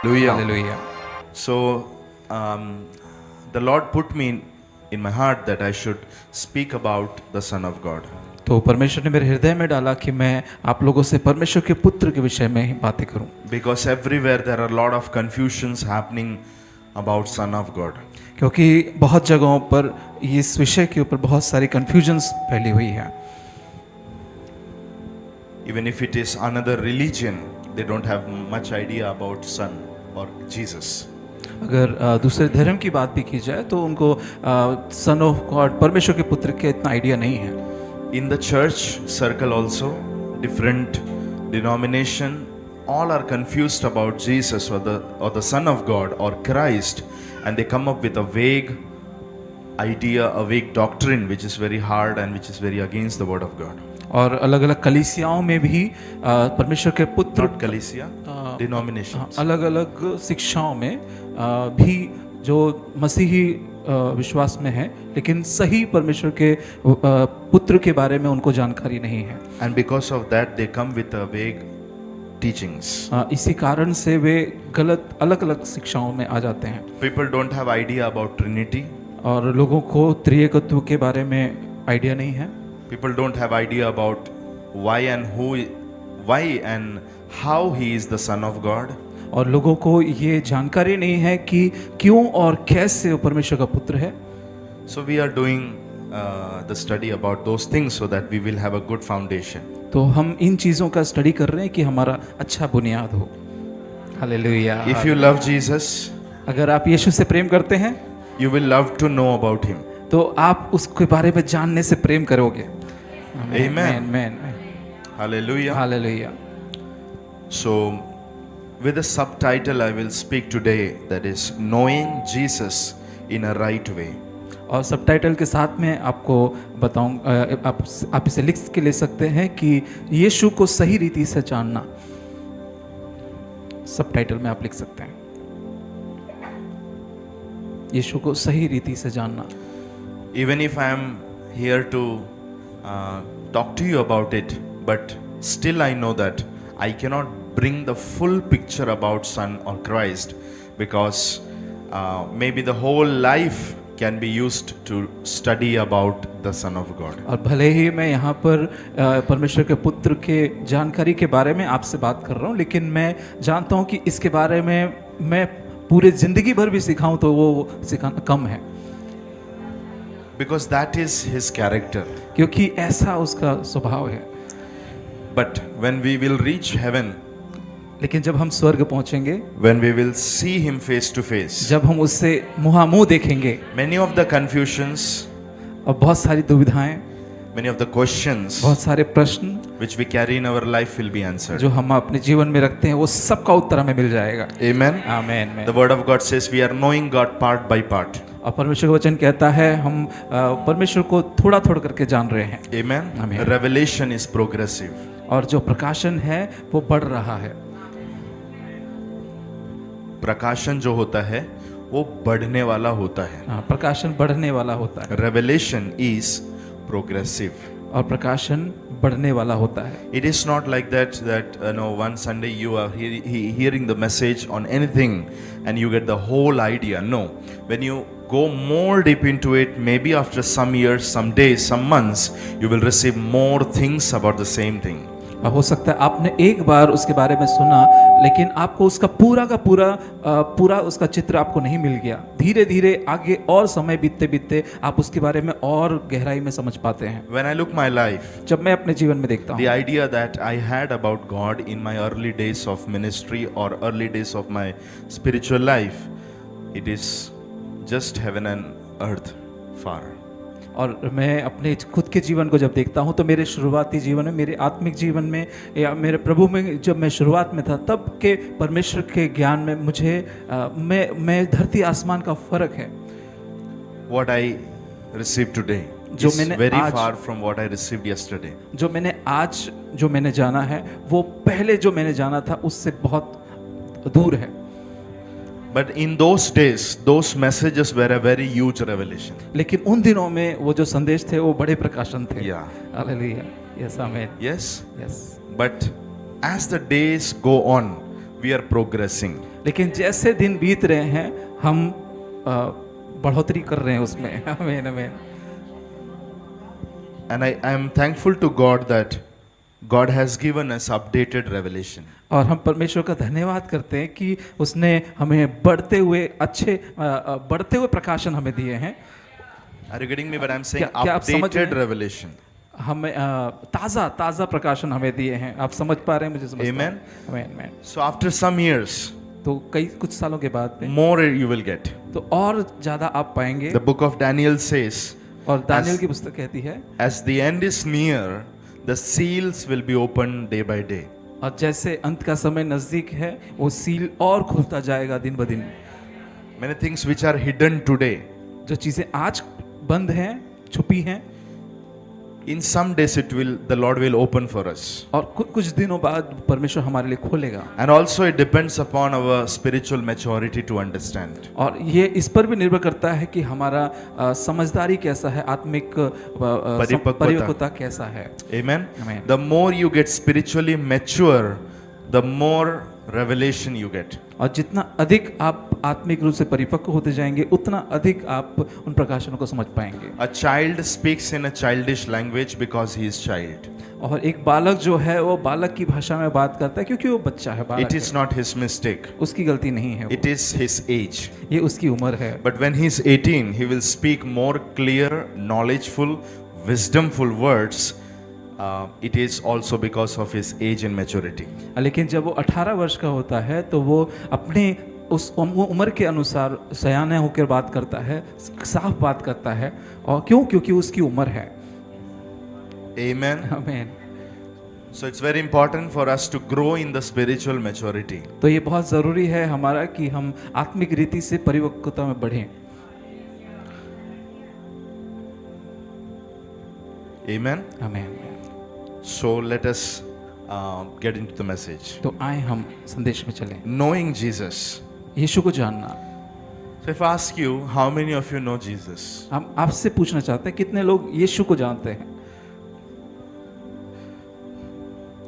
Hallelujah. Hallelujah. So, um, the Lord put me in my heart that I should speak about the Son of God. तो परमेश्वर ने मेरे हृदय में डाला कि मैं आप लोगों से परमेश्वर के पुत्र के विषय में ही बातें करूं, Because everywhere there are a lot of confusions happening about Son of God. क्योंकि बहुत जगहों पर इस विषय के ऊपर बहुत सारी कन्फ्यूजन्स फैली हुई है। Even if it is another religion, they don't have much idea about Son or Jesus. अगर दूसरे धर्म की बात भी की जाए तो उनको सन ऑफ गॉड परमेश्वर के पुत्र के इतना आइडिया नहीं है। In the church circle also, different denomination, all are confused about Jesus or the Son of God or Christ, and they come up with a vague idea, a vague doctrine which is very hard and which is very against the word of God. और अलग अलग कलीसियाओं में भी परमेश्वर के पुत्र Not Ecclesia, denominations. अलग अलग शिक्षाओं में भी जो मसीही विश्वास में है, लेकिन सही परमेश्वर के पुत्र के बारे में उनको जानकारी नहीं है। And because of that they come with a vague teachings. इसी कारण से वे गलत अलग अलग शिक्षाओं में आ जाते हैं People don't have idea about Trinity. और लोगों को त्रिएकत्व के बारे में आइडिया नहीं है। People don't have idea about why and how he is the Son of God. और लोगों को ये जानकारी नहीं है कि क्यों और कैसे वो परमेश्वर का पुत्र है। So we are doing the study about those things so that we will have a good foundation. तो हम इन चीज़ों का स्टडी कर रहे हैं कि हमारा अच्छा बुनियाद हो। Hallelujah. If you love Jesus, अगर आप यीशु से प्रेम करते हैं you will love to know about him. तो आप उसके बारे में जानने से प्रेम करोगे। Amen. Amen. Hallelujah. Hallelujah. So with a subtitle I will speak today, that is knowing Jesus in a right way. और सबटाइटल के साथ में आपको बताऊं, आप इसे लिख के ले सकते हैं कि यीशु को सही रीति से जानना। सबटाइटल में आप लिख सकते हैं यीशु को सही रीति से जानना। Even if I am here to talk to you about it, but still I know that I cannot bring the full picture about Son or Christ, because maybe the whole life can be used to study about the Son of God. और भले ही मैं यहाँ पर परमेश्वर के पुत्र के जानकारी के बारे में आपसे बात कर रहा हूँ, लेकिन मैं जानता हूँ कि इसके बारे में मैं पूरे जिंदगी भर भी सिखाऊं तो वो सिखाना कम है, Because that is his character. क्योंकि ऐसा उसका स्वभाव है। But when we will reach heaven, लेकिन जब हम स्वर्ग पहुंचेंगे, when we will see him face to face, जब हम उससे मुहामुह देखेंगे, many of the confusions, और बहुत सारी दुविधाएं, many of the questions बहुत सारे प्रश्न which we carry in our life will be answered. जो हम अपने जीवन में रखते हैं वो सबका उत्तर हमें मिल जाएगा। Amen. Amen. The word of God says we are knowing God part by part. और परमेश्वर का वचन कहता है हम परमेश्वर को थोड़ा थोड़ा करके जान रहे हैं। Amen. Amen. Revelation is progressive. और जो प्रकाशन है वो बढ़ रहा है। प्रकाशन जो होता है वो बढ़ने वाला होता है। हाँ, प्रकाशन बढ़ने वाला होता है Revelation is progressive. और प्रकाशन बढ़ने वाला होता है। It is not like that one Sunday you are hearing the message on anything and you get the whole idea. No, when you go more deep into it, maybe after some years, some days, some months, you will receive more things about the same thing. हो सकता है आपने एक बार उसके बारे में सुना, लेकिन आपको उसका पूरा का पूरा उसका चित्र आपको नहीं मिल गया। धीरे धीरे आगे और समय बीतते बीतते आप उसके बारे में और गहराई में समझ पाते हैं। When I look my life, जब मैं अपने जीवन में देखता हूँ, the idea that I had about God in my early days of ministry or early days of my spiritual life, it is just heaven and earth far. और मैं अपने खुद के जीवन को जब देखता हूँ तो मेरे शुरुआती जीवन में, मेरे आत्मिक जीवन में या मेरे प्रभु में जब मैं शुरुआत में था तब के परमेश्वर के ज्ञान में मुझे मैं धरती आसमान का फर्क है। What I received today जो is मैंने very आज- far from what I received yesterday. जो मैंने आज जो मैंने जाना है वो पहले जो मैंने जाना था उससे बहुत दूर है। But in those days, those messages were a very huge revelation. लेकिन उन दिनों में वो जो संदेश थे वो बड़े प्रकाशन थे। Yeah. Hallelujah. Yes amen. Yes. Yes. But as the days go on, we are progressing. लेकिन जैसे दिन बीत रहे हैं हम बढ़ोतरी कर रहे हैं उसमें। आमीन आमीन। And I am thankful to God that God has given us updated revelation. और हम परमेश्वर का धन्यवाद करते हैं कि उसने हमें बढ़ते हुए प्रकाशन हमें दिए हैं। Are you getting me? But I'm saying क्या आप समझ रहे updated हैं? revelation. हमें ताज़ा प्रकाशन हमें दिए हैं। आप समझ पा रहे हैं? मुझे समझ Amen. आमीन। So after some years, तो कुछ सालों के बाद में more you will get. तो और ज़्यादा आप पाएंगे। The book of Daniel says, और दानियल की पुस्तक कहती है, as the end is near, the seals will be opened day by day. और जैसे अंत का समय नजदीक है वो सील और खुलता जाएगा दिन ब दिन। Many things which are hidden today, जो चीज़ें आज बंद हैं, छुपी हैं, in some days the Lord will open for us. और कुछ दिनों बाद परमेश्वर हमारे लिए खोलेगा। And also it depends upon our spiritual maturity to understand. और ये इस पर भी निर्भर करता है कि हमारा समझदारी कैसा है, आत्मिक परिपक्वता कैसा है। Amen. Amen. The more you get spiritually mature, the more revelation you get. और जितना अधिक आप आत्मिक रूप से परिपक्व होते जाएंगे उतना अधिक आप उन प्रकाशनों को समझ पाएंगे। A child speaks in a childish language because he is child. और एक बालक जो है वो बालक की भाषा में बात करता है क्योंकि वो बच्चा है, बालक It is not his mistake. है। उसकी गलती नहीं है वो। It is his age. ये उसकी उम्र है। But when he is 18, he will speak more clear, knowledgeful, wisdomful words. It is also because of his age and maturity. लेकिन जब वो 18 वर्ष का होता है तो वो अपने उस उम्र के अनुसार सयाना होकर बात करता है, साफ बात करता है। और क्यों? क्योंकि उसकी उम्र है। Amen. आमीन। So it's very important for us to grow in the spiritual maturity. तो ये बहुत ज़रूरी है हमारा कि हम आत्मिक रीति से परिपक्वता में बढ़ें। Amen. आमीन। So let us get into the message. तो आए हम संदेश में चलें। Knowing Jesus. यीशु को जानना। So if I ask you, how many of you know Jesus? हम आपसे पूछना चाहते हैं कितने लोग यीशु को जानते हैं?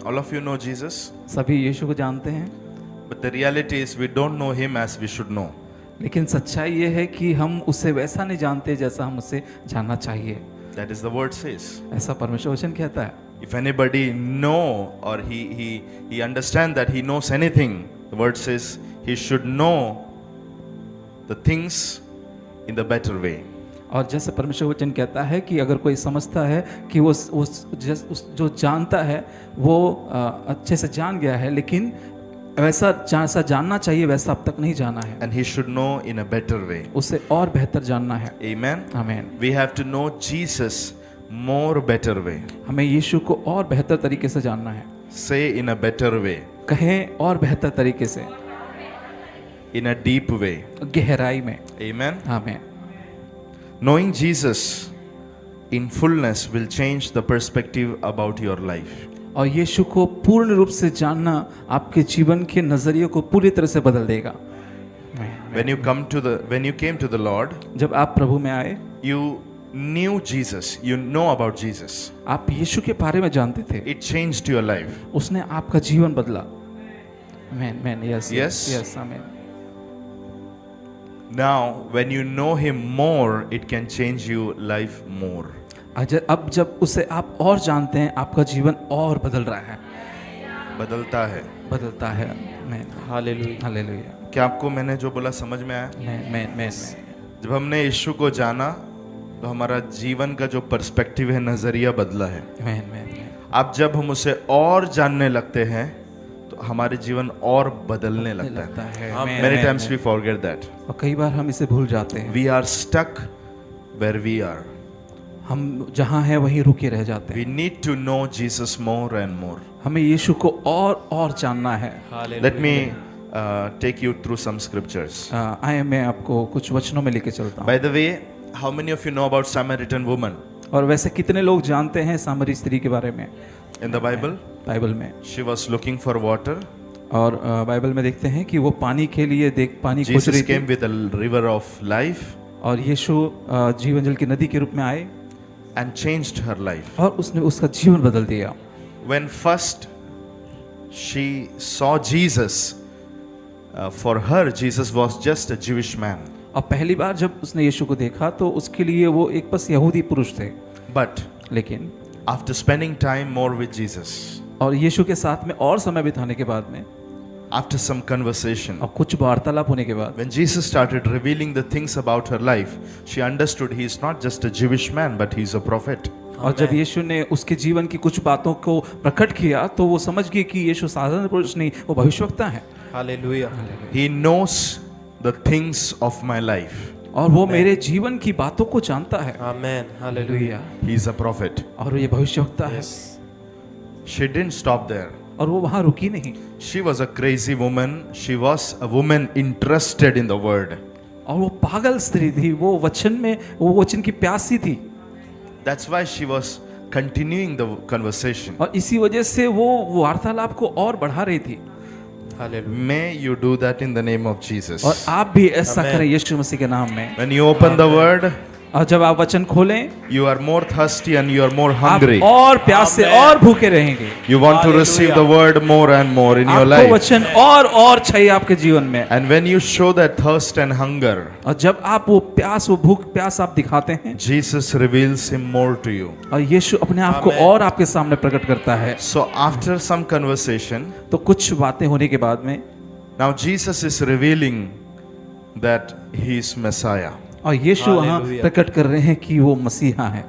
All of you know Jesus? सभी यीशु को जानते हैं, But the reality is we don't know him as we should know. लेकिन सच्चाई ये है कि हम उसे वैसा नहीं जानते जैसा हम उसे जानना चाहिए। That is the word says. ऐसा परमेश्वर वचन कहता है। If anybody know or he understand that he knows anything, the word says he should know the things in the better way. और जैसे परमेश्वर वचन कहता है कि अगर कोई समझता है कि वो जो जानता है वो अच्छे से जान गया है, लेकिन वैसा जैसा जानना चाहिए वैसा अब तक नहीं जाना है। And he should know in a better way. उसे और बेहतर जानना है। Amen. आमीन। We have to know Jesus more better way. हमें यीशु को और बेहतर तरीके से जानना है। Say in a better way. कहें और बेहतर तरीके से, In a deep way. गहराई में। Amen. आमीन। Knowing Jesus in fullness will change the perspective about your life. और यीशु को पूर्ण रूप से जानना आपके जीवन के नजरिए को पूरी तरह से बदल देगा। When you came to the Lord, जब आप प्रभु में आए, you knew Jesus. You know about Jesus. आप यीशु के बारे में जानते थे। It changed your life. उसने आपका जीवन बदला। आमीन। Yes Yes. यस आमीन। Now, when you know Him more, it can change your life more. अब जब उसे आप और जानते हैं आपका जीवन और बदल रहा है, बदलता है। बदलता है। आमीन। हालेलुया। हालेलुया। क्या आपको मैंने जो बोला समझ में आया? आमीन। जब हमने यीशु को जाना तो हमारा जीवन का जो पर्सपेक्टिव है, नजरिया बदला है। आमीन। अब जब हम उसे और जानने लगते हैं तो हमारे जीवन और बदलने लगता है। Many times we forget that. और कई बार हम इसे भूल जाते हैं। We are stuck where we are. हम जहाँ हैं वहीं रुके रह जाते We हैं। need to know Jesus more and more. हमें यीशु को और जानना है। Let me take you through some scriptures. आए मैं आपको कुछ वचनों में लेके चलता हूँ। By the way, how many of you know about Samaritan woman और वैसे कितने लोग जानते हैं सामरी स्त्री के बारे में? in the Bible? बाइबल में। She was looking for water. और बाइबल में देखते हैं कि वो पानी के लिए पानी खोज Jesus रही came थी with a river of life और यीशु जीवन जल की नदी के रूप में आए and changed her life. और उसने उसका जीवन बदल दिया। When first she saw Jesus, For her, Jesus was just a Jewish man. और पहली बार जब उसने यीशु को देखा तो उसके लिए वो एक बस यहूदी पुरुष थे, But लेकिन after spending time more with Jesus, और यीशु के साथ में और समय बिताने के बाद में after some conversation, और कुछ वार्तालाप होने के बाद when Jesus started revealing the things about her life, she understood he is not just a Jewish man, but he is a prophet. और जब यीशु ने उसके जीवन की कुछ बातों को प्रकट किया तो वो समझ गई कि यीशु साधारण पुरुष नहीं, वो भविष्यवक्ता है Hallelujah. He knows the things of my life. और वो मेरे जीवन की बातों को जानता है। Amen. Hallelujah. He is a prophet. और ये भविष्यवक्ता है। Yes. She didn't stop there. और वो वहाँ रुकी नहीं, She was a crazy woman. She was a woman interested in the word. और वो पागल स्त्री थी, वो वचन की प्यासी थी, That's why she was continuing the conversation. और इसी वजह से वो वार्तालाप को और बढ़ा रही थी। Hallelujah. May you do that in the name of Jesus. और आप भी ऐसा Amen. करें यीशु मसीह के नाम में। When you open the word, और जब आप वचन खोलें, you are more thirsty and you are more आप hungry. और प्यास से Amen. और भूखे रहेंगे। You want to Hallelujah. receive the word more and more in your आपको life. वचन और चाहिए आपके जीवन में। And when you show that thirst and hunger, और जब आप वो भूख प्यास आप दिखाते हैं, Jesus reveals him more to you. और यीशु अपने आप को Amen. और आपके सामने प्रकट करता है। So after some conversation, तो कुछ बातें होने के बाद में now Jesus is revealing that he is Messiah. और यीशु वहाँ Hallelujah. प्रकट कर रहे हैं कि वो मसीहा है।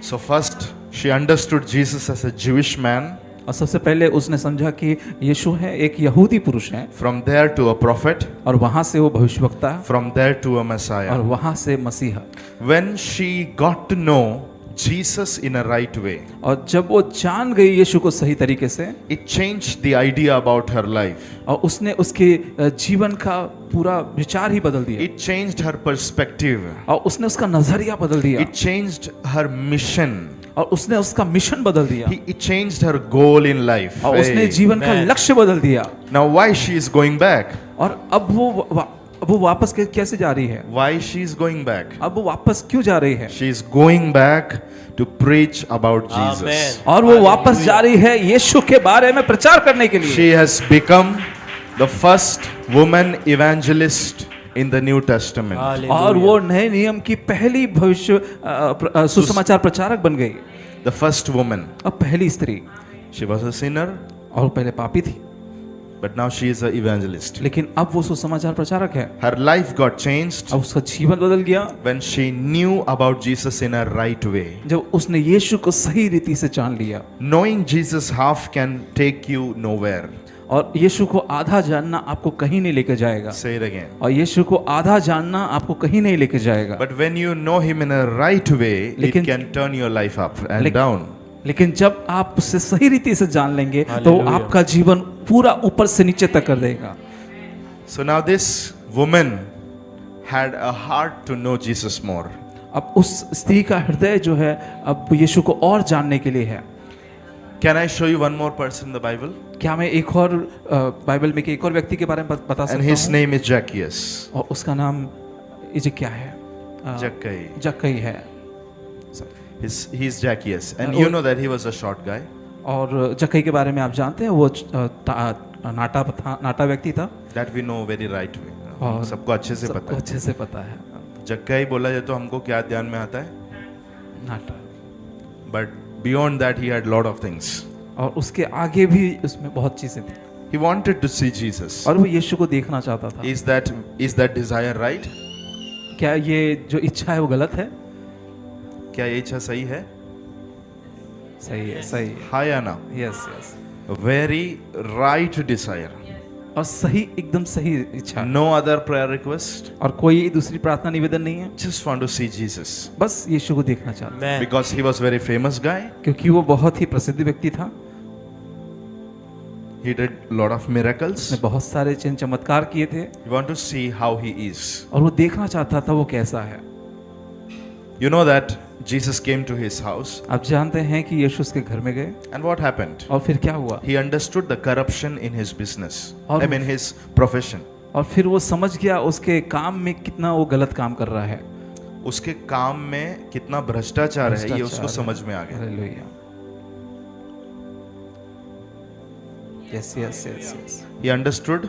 So first she understood Jesus as a Jewish man. और सबसे पहले उसने समझा कि यीशु है एक यहूदी पुरुष है, From there to a prophet. और वहाँ से वो भविष्यवक्ता है, From there to a और Messiah. वहाँ से मसीहा। When she got to know Jesus in a right way, और जब वो जान गई यीशु को सही तरीके से, it changed the idea about her life. और उसने उसके जीवन का पूरा विचार ही बदल दिया, It changed her perspective. और उसने उसका नजरिया बदल दिया, It changed her mission. और उसने उसका मिशन बदल दिया, It changed her goal in life. और उसने Hey. जीवन का Amen. लक्ष्य बदल दिया। Now why she is going back? और अब वो वापस कैसे जा रही है? Why she is going back? अब वो वापस क्यों जा रही है? She is going back to preach about Jesus. Amen. और वो वापस Hallelujah. जा रही है यीशु के बारे में प्रचार करने के लिए। She has become the first woman evangelist in the New Testament. Hallelujah. और वो नए नियम की पहली सुसमाचार प्रचारक बन गई, The first woman. और पहली स्त्री। She was a sinner, और पहले पापी थी, but now she is an evangelist. लेकिन अब वो सुसमाचार प्रचारक है। Her life got changed अब उसका जीवन बदल गया when she knew about Jesus in a right way. जब उसने यीशु को सही रीति से जान लिया। Knowing Jesus half can take you nowhere. और यीशु को आधा जानना आपको कहीं नहीं लेके जाएगा, Say it again. और यीशु को आधा जानना आपको कहीं नहीं लेके जाएगा। But when you know him in a right way, it लेकिन- can turn your life up and लेकिन- down. लेकिन जब आप उससे सही रीति से जान लेंगे तो Hallelujah. आपका जीवन पूरा ऊपर से नीचे तक कर देगा। So now this woman had a heart to know Jesus more. अब उस स्त्री का हृदय जो है अब यीशु को और जानने के लिए है। Can I show you one more person in the Bible? क्या मैं एक और बाइबल में के एक और व्यक्ति के बारे में बता And सकता his हूँ? name is Zacchaeus. और उसका नाम ये क्या है? Zacchaeus. जक्कई है। He's Zacchaeus. And And you all- know that he was a short guy. और जक्कई के बारे में आप जानते हैं, वो नाटा व्यक्ति था। That we know very right way. और सबको अच्छे से सबको पता है. अच्छे से पता है, जक्कई बोला जाए तो हमको क्या ध्यान में आता है? नाटा। But beyond that he had lot of things. और उसके आगे भी उसमें बहुत चीजें थी, He wanted to see Jesus. और वो यीशु को देखना चाहता था। Is that desire right? क्या ये जो इच्छा है वो गलत है? क्या ये इच्छा सही है? सही है, सही है। हाँ या ना? Yes yes. A very right desire. और सही, एकदम सही इच्छा। No other prayer request. और कोई दूसरी प्रार्थना निवेदन नहीं है, Just want to see Jesus. बस यीशु को देखना चाहता, Amen. Because he was very famous guy. क्योंकि वो बहुत ही प्रसिद्ध व्यक्ति था। He did lot of miracles. उसने बहुत सारे चिन्ह चमत्कार किए थे, You want to see how he is. और वो देखना चाहता था वो कैसा है। You know that Jesus came to his house. आप जानते हैं कि यीशु उसके घर में गए, And what happened? और फिर क्या हुआ? He understood the corruption in his business. और- I mean his profession. और फिर वो समझ गया उसके काम में कितना वो गलत काम कर रहा है। उसके काम में कितना भ्रष्टाचार है ये उसको भ्रष्टाचार समझ में आ गया. Hallelujah. Yes yes yes yes. He understood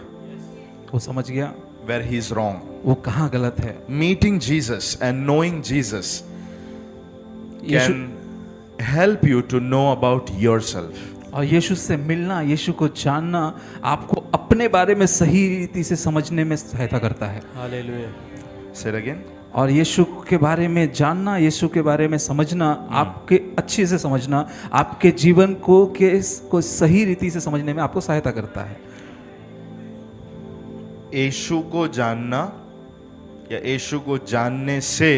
वो समझ गया where he is wrong. वो कहाँ गलत है। Meeting Jesus and knowing Jesus Yeshu can help you to know about yourself. और यीशु से मिलना, यीशु को जानना आपको अपने बारे में सही रीति से समझने में सहायता करता है। हालेलुया। Say it again. और यीशु के बारे में जानना, यीशु के बारे में समझना, आपके अच्छे से समझना आपके जीवन को सही रीति से समझने में आपको सहायता करता है। यीशु को जानना या यीशु को जानने से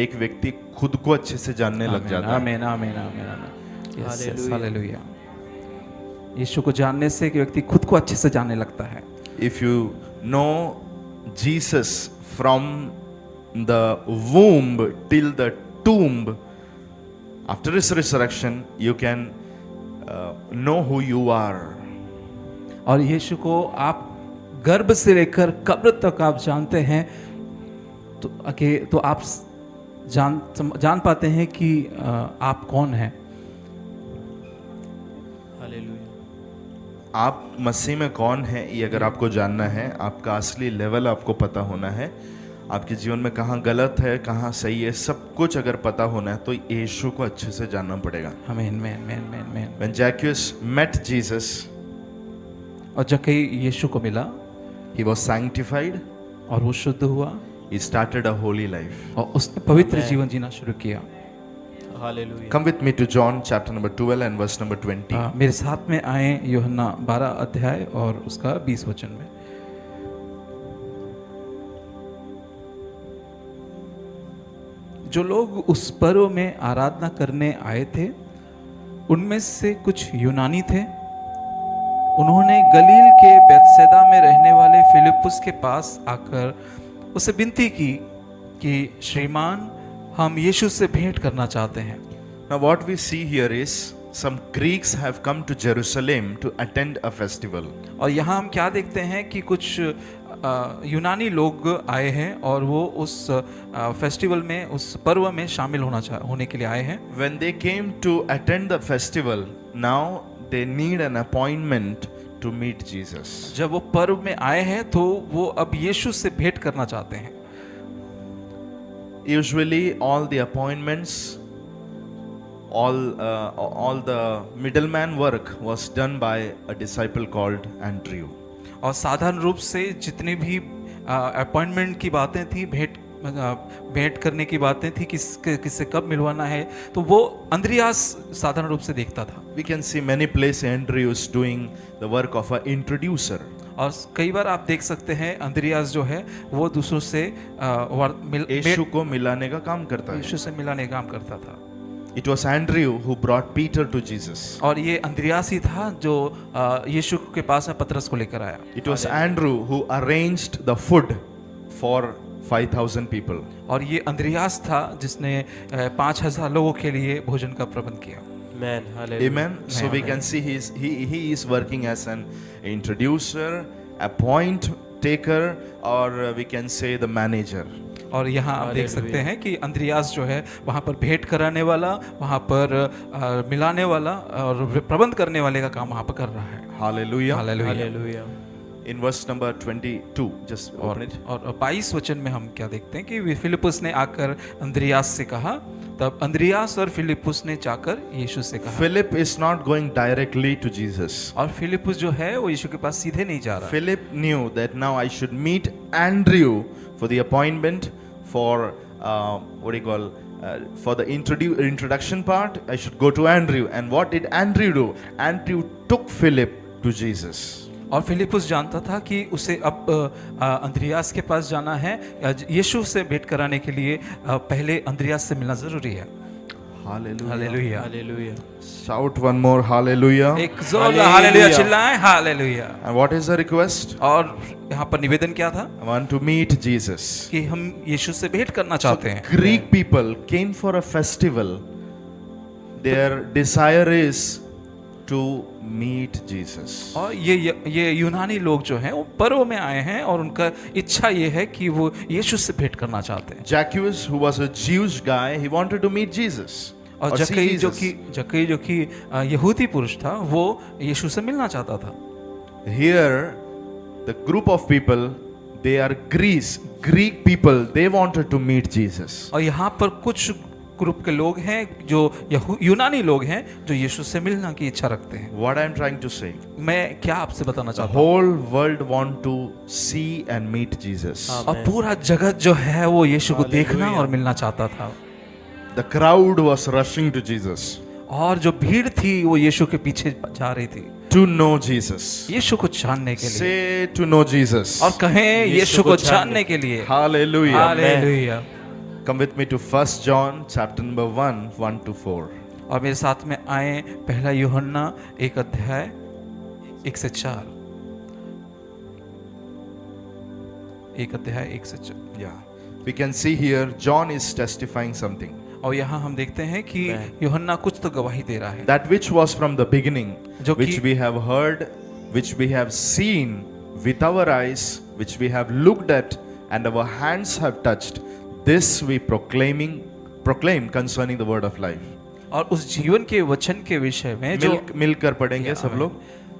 एक व्यक्ति खुद को अच्छे से जानने लग जाता है। आमीन आमीन आमीन आमीन। Yes hallelujah. हालेलुया। यीशु को जानने से एक व्यक्ति खुद को अच्छे से जानने लगता है। If you know Jesus from the womb till the tomb, after his resurrection, you can know who you are. और यीशु को आप गर्भ से लेकर कब्र तक आप जानते हैं तो आप जान पाते हैं कि आप कौन हैं। हालेलुया। आप मसीह में कौन है ये अगर आपको जानना है, आपका असली लेवल आपको पता होना है, आपके जीवन में कहाँ गलत है कहाँ सही है, सब कुछ अगर पता होना है तो यीशु को अच्छे से जानना पड़ेगा। आमीन आमीन आमीन आमीन। When Zacchaeus met Jesus, और जक्कई यीशु को मिला he was sanctified. और वो शुद्ध हुआ He started a holy life. और उसने पवित्र Amen. जीवन जीना शुरू किया। Hallelujah. Come with me to John chapter number 12 and verse number 20. मेरे साथ में आए यूहन्ना 12 अध्याय और उसका 20 वचन में। जो लोग उस पर्व में आराधना करने आए थे उनमें से कुछ यूनानी थे। उन्होंने गलील के बेतसैदा में रहने वाले फिलिप्पुस के पास आकर उससे विनती की कि श्रीमान हम यीशु से भेंट करना चाहते हैं। Now what we see here is some Greeks have come to Jerusalem to attend a festival. और यहाँ हम क्या देखते हैं कि कुछ यूनानी लोग आए हैं और वो उस फेस्टिवल में, उस पर्व में शामिल होने के लिए आए हैं। When they came to attend the festival, now they need an appointment to meet Jesus. जब वो पर्व में आए हैं तो वो अब यीशु से भेंट करना चाहते हैं। Usually all the appointments, all the middleman work was done by a disciple called Andrew. और साधारण रूप से जितनी भी अपॉइंटमेंट की बातें थी, भेंट करने की बातें थी, किससे कब मिलवाना है, तो वो अंद्रियास साधारण रूप से देखता था। We can see many places Andrew is doing the work of an introducer. और कई बार आप देख सकते हैं अंद्रियास जो है वो दूसरों से यीशु को मिलाने का काम करता है। यीशु से मिलाने का काम करता था। It was Andrew who brought Peter to Jesus. और ये अंद्रियास ही था जो यीशु के पास में पतरस को लेकर आया। It was Andrew who arranged the food for 5,000 people. और ये अंद्रियास था जिसने 5,000 लोगों के लिए भोजन का प्रबंध किया। Amen. Hallelujah. Amen. So we can see he is working as an introducer, appoint taker, or we can say the manager. और यहाँ आप देख सकते हैं कि अंद्रियास जो है वहाँ पर भेंट कराने वाला, वहाँ पर मिलाने वाला और प्रबंध करने वाले का काम वहाँ पर कर रहा है। Hallelujah. Hallelujah. Hallelujah. In verse number 22, just open it. और 22 वचन में हम क्या देखते हैं कि फिलिप्पुस ने आकर अंद्रियास से कहा, तब अंद्रियास और फिलिप्पुस ने जाकर यीशु से कहा। Philip is not going directly to Jesus. और फिलिप्पुस जो है वो यीशु के पास सीधे नहीं जा रहा। Philip knew that now I should meet Andrew for the appointment for for the introduction part. I should go to Andrew. And what did Andrew do? Andrew took Philip to Jesus. और फिलिप्पुस जानता था कि उसे अब Andreas के पास जाना है, यीशु से भेंट कराने के लिए पहले अंद्रियास से मिलना जरूरी है। Hallelujah. Hallelujah. Hallelujah. Shout one more hallelujah. एक जोरदार hallelujah चिल्लाएं, hallelujah. And what is the request? और यहाँ पर निवेदन क्या था? I want to meet Jesus. कि हम यीशु से भेंट करना चाहते हैं। Greek people came for a festival. Their desire is to meet Jesus. और ये यूनानी लोग जो हैं वो पर्व में आए हैं और उनका इच्छा ये है कि वो यीशु से भेंट करना चाहते हैं। Zacchaeus, who was a Jewish guy, he wanted to meet Jesus. और or see जक्कई Jesus. जो कि यहूदी पुरुष था वो यीशु से मिलना चाहता था। Here, the group of people, they are Greek people. They wanted to meet Jesus. और यहाँ पर कुछ ग्रुप के लोग हैं जो यूनानी लोग हैं जो यीशु से मिलना की इच्छा रखते हैं। What I am trying to say, मैं क्या आपसे बताना the चाहता हूँ, whole world want to see and meet Jesus. और पूरा जगत जो है वो यीशु को देखना Hallelujah. और मिलना चाहता था, The crowd was rushing to Jesus और जो भीड़ थी वो यीशु के पीछे जा रही थी to know Jesus. यीशु को जानने के लिए, Say to know Jesus. और कहें यीशु को जानने के लिए। Hallelujah. Hallelujah. Come with me to 1 John chapter number 1, 1 to 4. और मेरे साथ में आए पहला यूहन्ना 1 अध्याय 1 से 4। 1 अध्याय 1 से 4। Yeah. We can see here John is testifying something. और यहाँ हम देखते हैं कि यूहन्ना कुछ तो गवाही दे रहा है। That which was from the beginning, जो which कि- we have heard, which we have seen with our eyes, which we have looked at, and our hands have touched. This we proclaim concerning the word of life. और उस जीवन के वचन के विषय में जो मिलकर पढ़ेंगे सब लोग।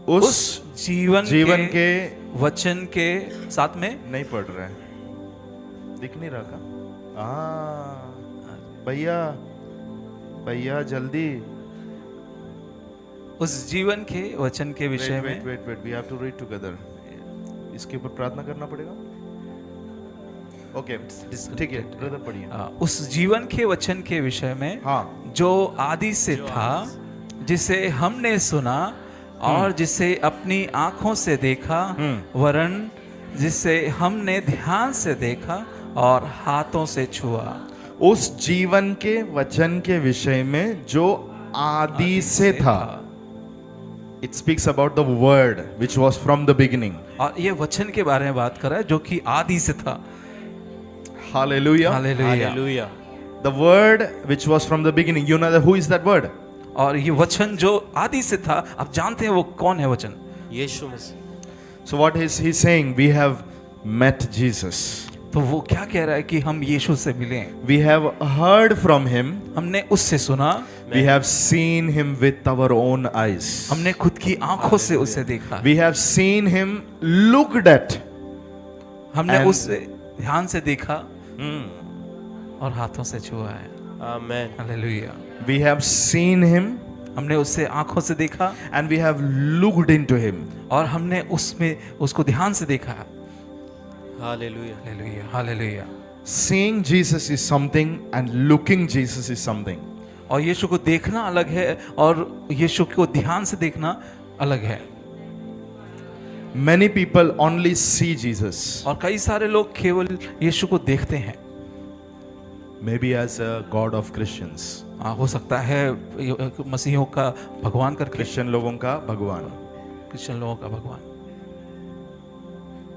उस जीवन के वचन के साथ में नहीं पढ़ रहे हैं, दिख नहीं रहा का? भैया जल्दी। उस जीवन के वचन के विषय में wait, we have to read together. इसके ऊपर प्रार्थना करना पड़ेगा। ओके, ठीक है, ब्रदर पढ़िए। उस जीवन के वचन के विषय में हाँ, जो आदि से था, जिसे हमने सुना और जिसे अपनी आंखों से देखा, वरन जिसे हमने ध्यान से देखा और हाथों से छुआ। उस जीवन के वचन के विषय में जो आदि से था। It speaks about the word which was from the beginning. और ये वचन के बारे में बात कर रहा है जो कि आदि से था। Hallelujah. Hallelujah. Hallelujah. The word which was from the beginning. You know who is that word? और ये वचन जो आदि से था, आप जानते हैं वो कौन है वचन? यीशु मसीह। So what is he saying? We have met Jesus. तो वो क्या कह रहा है कि हम यीशु से मिले, We have heard from him. हमने उससे सुना, We have seen him with our own eyes. हमने खुद की आंखों से उसे देखा, We have seen him looked at. हमने And- उसे ध्यान से देखा और हाथों से छुआ है। आमेन। Hallelujah. We have seen him हमने उससे आंखों से देखा and we have looked into him. और हमने उसमें उसको ध्यान से देखा। Hallelujah. Hallelujah. Hallelujah. Seeing Jesus is something and looking Jesus is something. और यीशु को देखना अलग है और यीशु को ध्यान से देखना अलग है। Many people only see Jesus. और कई सारे लोग केवल यीशु को देखते हैं। Maybe as a God of Christians. हो सकता है मसीहों का भगवान करके, Christian लोगों का भगवान. क्रिश्चियन लोगों का भगवान।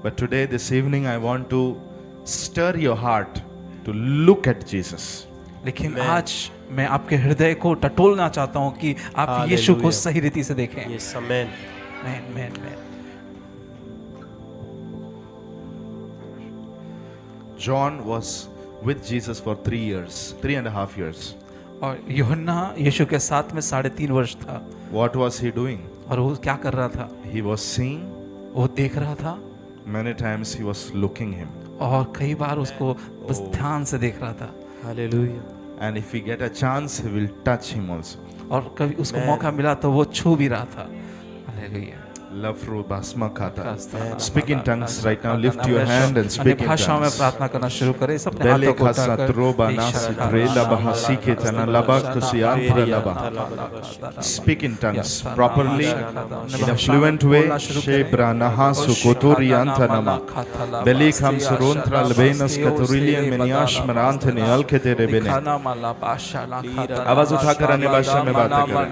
But today, this evening, I want to stir your heart to look at Jesus. लेकिन Amen. आज मैं आपके हृदय को टटोलना चाहता हूँ कि आप Hallelujah. यीशु को सही रीति से देखें। Yes, amen. Man man man. John was with Jesus for 3.5 years. और यूहन्ना यीशु के साथ में 3.5 वर्ष था। What was he doing? और वो क्या कर रहा था? He was seeing. वो देख रहा था Many times he was looking him. और कई बार उसको बस ध्यान से देख रहा था। Hallelujah. And if he get a chance, he will touch him also. और कभी उसको Amen. मौका मिला तो वो छू भी रहा था। Hallelujah. Love through basma khata. Speak in tongues right now. Lift your अन्य hand and speak in भाषाओं में tongues. प्रार्थना करना शुरू करें। सब अपने Bele हाथों को khasa उठाकर troba nasi trela bahasi ke tana laba kusi antra laba. Speak in tongues properly in a fluent way. Shebra nahasu koturi anta nama. Beli kham suruntra albenas katurilian meniash maranthe ne alkete rebene. आवाज उठाकर अन्य भाषा में बातें करें.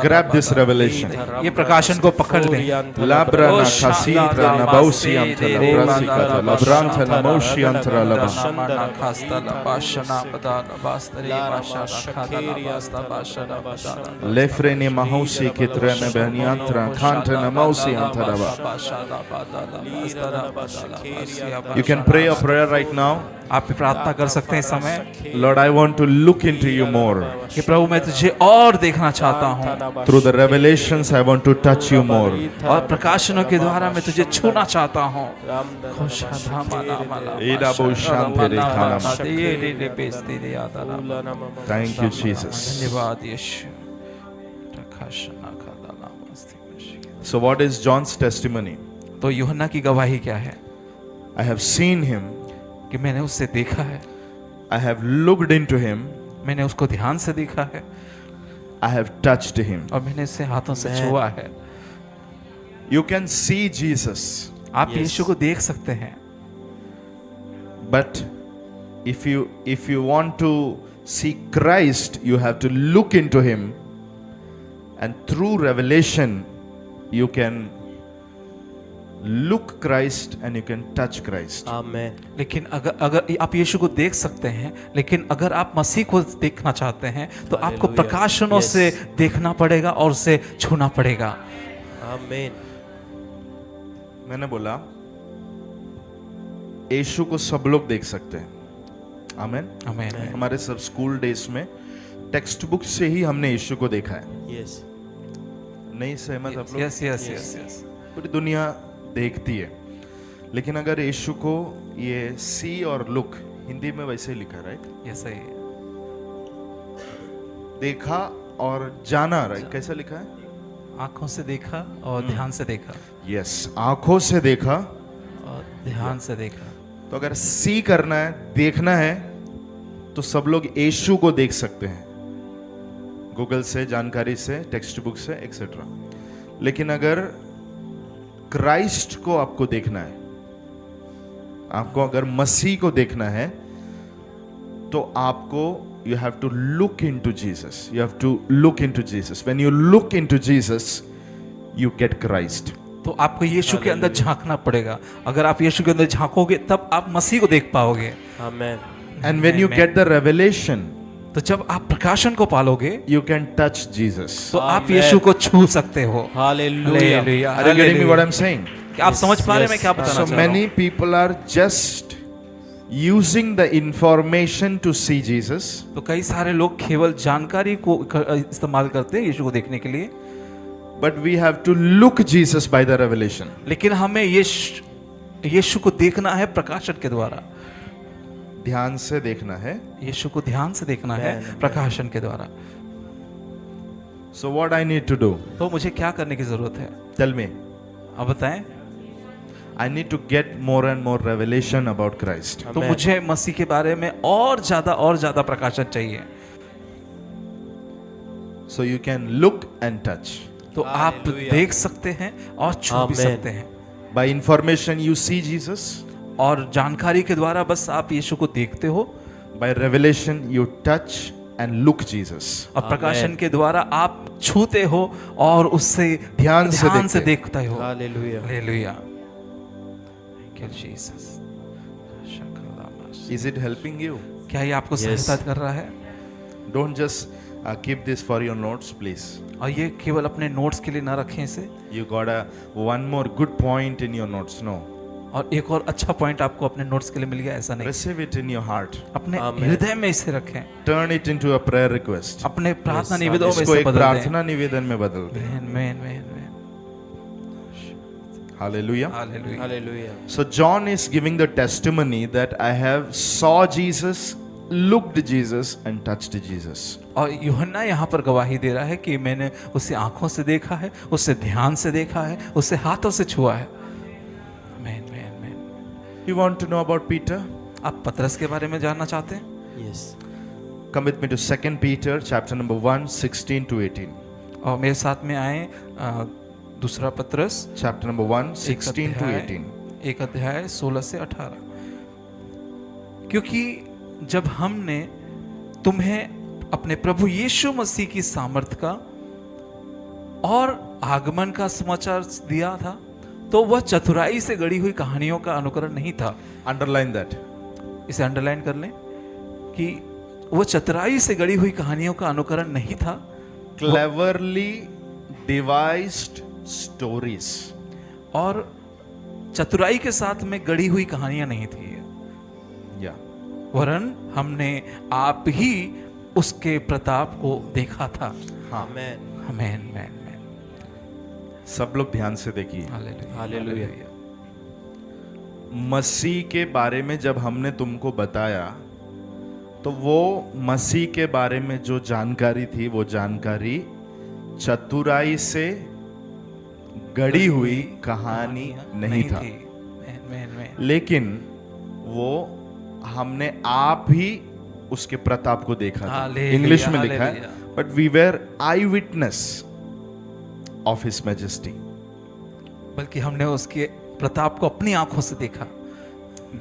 Grab this revelation. ये प्रकाशन को पकड़ ले। Labrana kasitra na bausi antana brasikata labranta na moshi antara laba. Lefreni mahausi kitrene beniantra kanta na mausi antara ba. You can pray a prayer right now. आप प्रार्थना कर सकते हैं इस समय Lord, I want to look into you more कि प्रभु मैं तुझे और देखना चाहता हूँ through the revelations revelations, I want to touch you more. और प्रकाशनों के द्वारा मैं तुझे छूना चाहता हूँ। Thank you, Jesus. धन्यवाद यीशु। So what is John's testimony? तो यूहन्ना की गवाही क्या है? I have seen him, कि मैंने उससे देखा है, I have looked into him, मैंने उसको ध्यान से देखा है I have touched him. और मैंने उससे हाथों से छुआ है। You can see Jesus, आप Yes. यीशु को देख सकते हैं, but if you want to see Christ, you have to look into him, and through revelation you can look Christ and you can touch Christ. Amen. लेकिन अगर आप यीशु को देख सकते हैं, लेकिन अगर आप मसीह को देखना चाहते हैं तो आपको Hallelujah. प्रकाशनों Yes. से देखना पड़ेगा और उसे छूना पड़ेगा। Amen. मैंने बोला यीशु को सब लोग देख सकते हैं। आमेन। आमीन। हमारे सब स्कूल डेज में टेक्स्ट बुक से ही हमने यीशु को देखा है। Yes. नहीं सहमत आप लोग? Yes yes yes yes. पूरी दुनिया देखती है, लेकिन अगर यीशु को ये सी और लुक हिंदी में वैसे ही लिखा है, राइट? ये सही है। देखा और जाना, राइट? कैसा लिखा है? आंखों से देखा और ध्यान से देखा यस, आंखों से देखा। और ध्यान से देखा। तो अगर सी करना है, देखना है, तो सब लोग यीशु को देख सकते हैं, गूगल से, जानकारी से, टेक्स्ट बुक से, एक्सेट्रा। लेकिन अगर क्राइस्ट को आपको देखना है, आपको अगर मसीह को देखना है, तो आपको you have to look into Jesus. You have to look into Jesus. When you look into Jesus, you get Christ. तो आपको यीशु के अंदर झांकना पड़ेगा। अगर आप यीशु के अंदर झांकोगे तब आप मसीह को देख पाओगे। Amen. And when you Amen. get the revelation, तो जब आप प्रकाशन को पालोगे you can touch Jesus. तो आप Amen. यीशु को छू सकते हो। Hallelujah. Hallelujah, Are you getting me hallelujah. what I'm saying? क्या आप समझ पा रहे हैं मैं Yes. क्या बताना So चाह रहा हूँ? many people are just using the information to see Jesus, तो कई सारे लोग केवल जानकारी को इस्तेमाल करते हैं यीशु को देखने के लिए, but we have to look Jesus by the revelation. लेकिन हमें यीशु को देखना है प्रकाशन के द्वारा। ध्यान से देखना है। यीशु को ध्यान से देखना है Amen. प्रकाशन के द्वारा। So what I need to do? तो मुझे क्या करने की जरूरत है? Tell me. आप बताएं। I need to get more and more revelation about Christ. तो Amen. मुझे मसीह के बारे में और ज्यादा प्रकाशन चाहिए। So you can look and touch. तो आप Hallelujah. देख सकते हैं और छू भी Amen. सकते हैं। By information you see Jesus. और जानकारी के द्वारा बस आप यीशु को देखते हो, By revelation you touch and look Jesus. और Amen. प्रकाशन के द्वारा आप छूते हो और उससे ध्यान से देखते। देखते हो। Hallelujah. Hallelujah. Thank you, Jesus. Is it helping you? क्या ये आपको Yes. सहायता कर रहा है? Don't just keep this for your notes, please. और ये केवल अपने नोट्स के लिए ना रखें इसे। You got one more good point in your notes. No. और एक और अच्छा पॉइंट आपको अपने नोट्स के लिए मिल गया, ऐसा नहीं। Receive it in your heart. अपने Amen. हृदय में इसे रखें, Turn it into a prayer request. अपने प्रार्थना Yes, निवेदनों में इसको इसे एक बदल दें। प्रार्थना निवेदन में बदल दें। Amen. Hallelujah. Hallelujah. Hallelujah. So John is giving the testimony that I have saw Jesus, looked Jesus and touched Jesus. और यूहन्ना यहाँ पर गवाही दे रहा है कि मैंने उसे आंखों से देखा है, उसे ध्यान से देखा है, उसे हाथों से छुआ है। आमीन, आमीन, आमीन। You want to know about Peter? आप पतरस के बारे में जानना चाहते हैं? Yes. Come with me to 2 Peter chapter number 1, 16 to 18. और मेरे साथ में आए दूसरा पतरस Chapter number 1, 16 to 18. एक अध्याय 16 से 18। क्योंकि जब हमने तुम्हें अपने प्रभु यीशु मसीह की सामर्थ का और आगमन का समाचार दिया था, तो वह चतुराई से गढ़ी हुई कहानियों का अनुकरण नहीं था। Underline that. इसे अंडरलाइन कर लें कि वो चतुराई से गढ़ी हुई कहानियों का अनुकरण नहीं था, Cleverly devised stories. और चतुराई के साथ में गढ़ी हुई कहानियां नहीं थी, Yeah. वरन हमने आप ही उसके प्रताप को देखा था। हाँ. Amen. आमीन, आमीन, आमीन। सब लोग ध्यान से देखिए, हालेलुया हालेलुया। मसीह के बारे में जब हमने तुमको बताया तो वो मसीह के बारे में जो जानकारी थी वो जानकारी चतुराई से गढ़ी हुई कहानी नहीं था, लेकिन वो हमने आप ही उसके प्रताप को देखा था। हालेलुया, इंग्लिश में लिखा है, hallelujah. But we were eye witness of his majesty. बल्कि हमने उसके प्रताप को अपनी आंखों से देखा।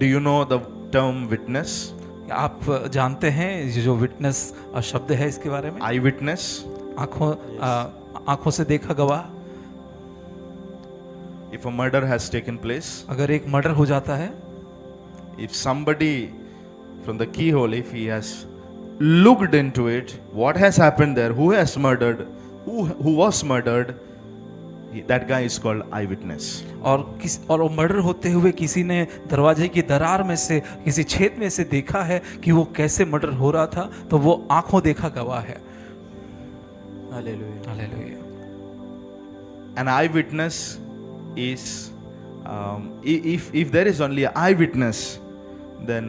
Do you know the term witness? आप जानते हैं ये जो विटनेस शब्द है इसके बारे में? आई विटनेस, आंखों से देखा गवाह। If a murder has taken place, अगर एक मर्डर हो जाता है, if somebody from the keyhole, if he has looked into it, what has happened there, who has murdered, who was murdered, that guy is called eyewitness. और वो murder होते हुए किसी ने दरवाजे की दरार में से किसी छेद में से देखा है कि वो कैसे मर्डर हो रहा था, तो वो आंखों देखा गवाह है। Hallelujah. Hallelujah. An eyewitness is if there is only an eyewitness, then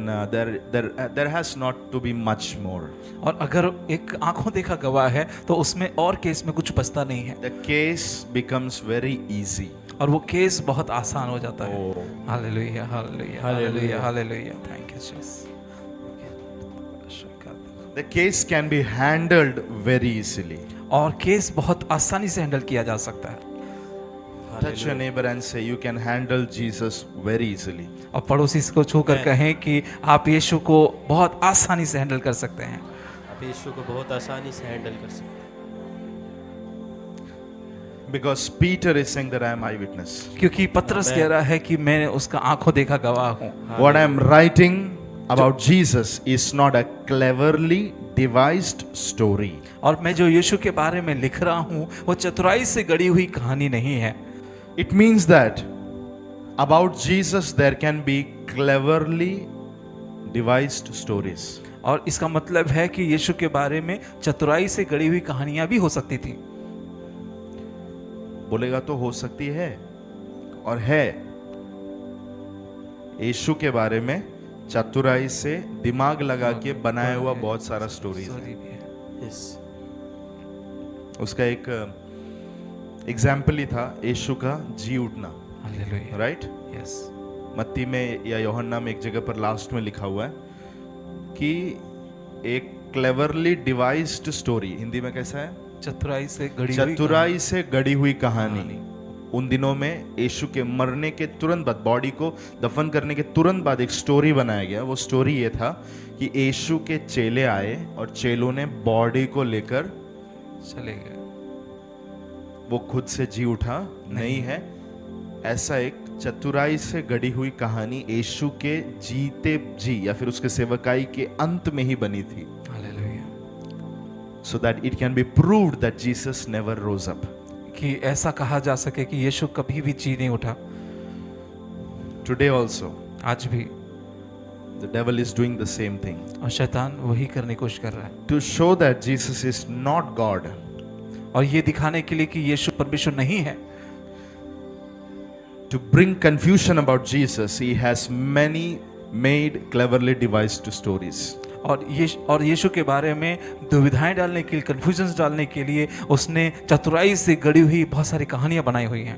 there has not to be much more. और अगर एक आंखों देखा गवाह है तो उसमें और केस में कुछ बचता नहीं है, The case becomes very easy. और वो केस बहुत आसान हो जाता है। Oh. Hallelujah, hallelujah, hallelujah, hallelujah. Thank you Jesus. The case can be handled very easily. और केस बहुत आसानी से हैंडल किया जा सकता है। Touch your neighbor and say, you can handle Jesus very easily. और पड़ोसी को छूकर कहें कि आप यीशु को बहुत आसानी से हैंडल कर सकते हैं। आप यीशु को बहुत आसानी से हैंडल कर सकते हैं। Because Peter is saying that I am eyewitness. क्योंकि पतरस कह रहा है कि मैं उसका आंखों देखा गवाह हूँ। What I am writing about Jesus is not a cleverly devised story. और मैं जो यीशु के बारे में लिख रहा हूँ वो चतुराई से गढ़ी हुई कहानी नहीं है। It means that about Jesus there can be cleverly devised stories. और इसका मतलब है कि यीशु के बारे में चतुराई से गढ़ी हुई कहानियां भी हो सकती थी। बोलेगा तो हो सकती है और है। यीशु के बारे में चतुराई से दिमाग लगा के बनाया हुआ बहुत सारा स्टोरीज है। Yes. उसका एक एग्जाम्पल ही था यीशु का जी उठना, हालेलुया। राइट? यस। मत्ती में या यूहन्ना में एक जगह पर लास्ट में लिखा हुआ है कि एक क्लेवरली डिवाइस्ड स्टोरी, हिंदी में कैसा है? चतुराई से गढ़ी हुई चतुराई से गढ़ी हुई कहानी। उन दिनों में यीशु के मरने के तुरंत बाद, बॉडी को दफन करने के तुरंत बाद एक स्टोरी बनाया गया। वो स्टोरी ये था कि यीशु के चेले आए और चेलों ने बॉडी को लेकर चले गए। वो खुद से जी उठा नहीं है। ऐसा एक चतुराई से गढ़ी हुई कहानी यीशु के जीते जी या फिर उसके सेवकाई के अंत में ही बनी थी, hallelujah. so that it can be proved that Jesus never rose up. कि ऐसा कहा जा सके कि यीशु कभी भी जी नहीं उठा। Today also आज भी the devil is doing the same thing और शैतान वही करने की कोशिश कर रहा है, to show that Jesus is not God. और ये दिखाने के लिए कि यीशु परमेश्वर नहीं है। To bring confusion about Jesus, he has many made cleverly devised stories. और यीशु के बारे में दुविधाएं डालने के लिए, कंफ्यूजन डालने के लिए उसने चतुराई से गढ़ी हुई बहुत सारी कहानियां बनाई हुई हैं।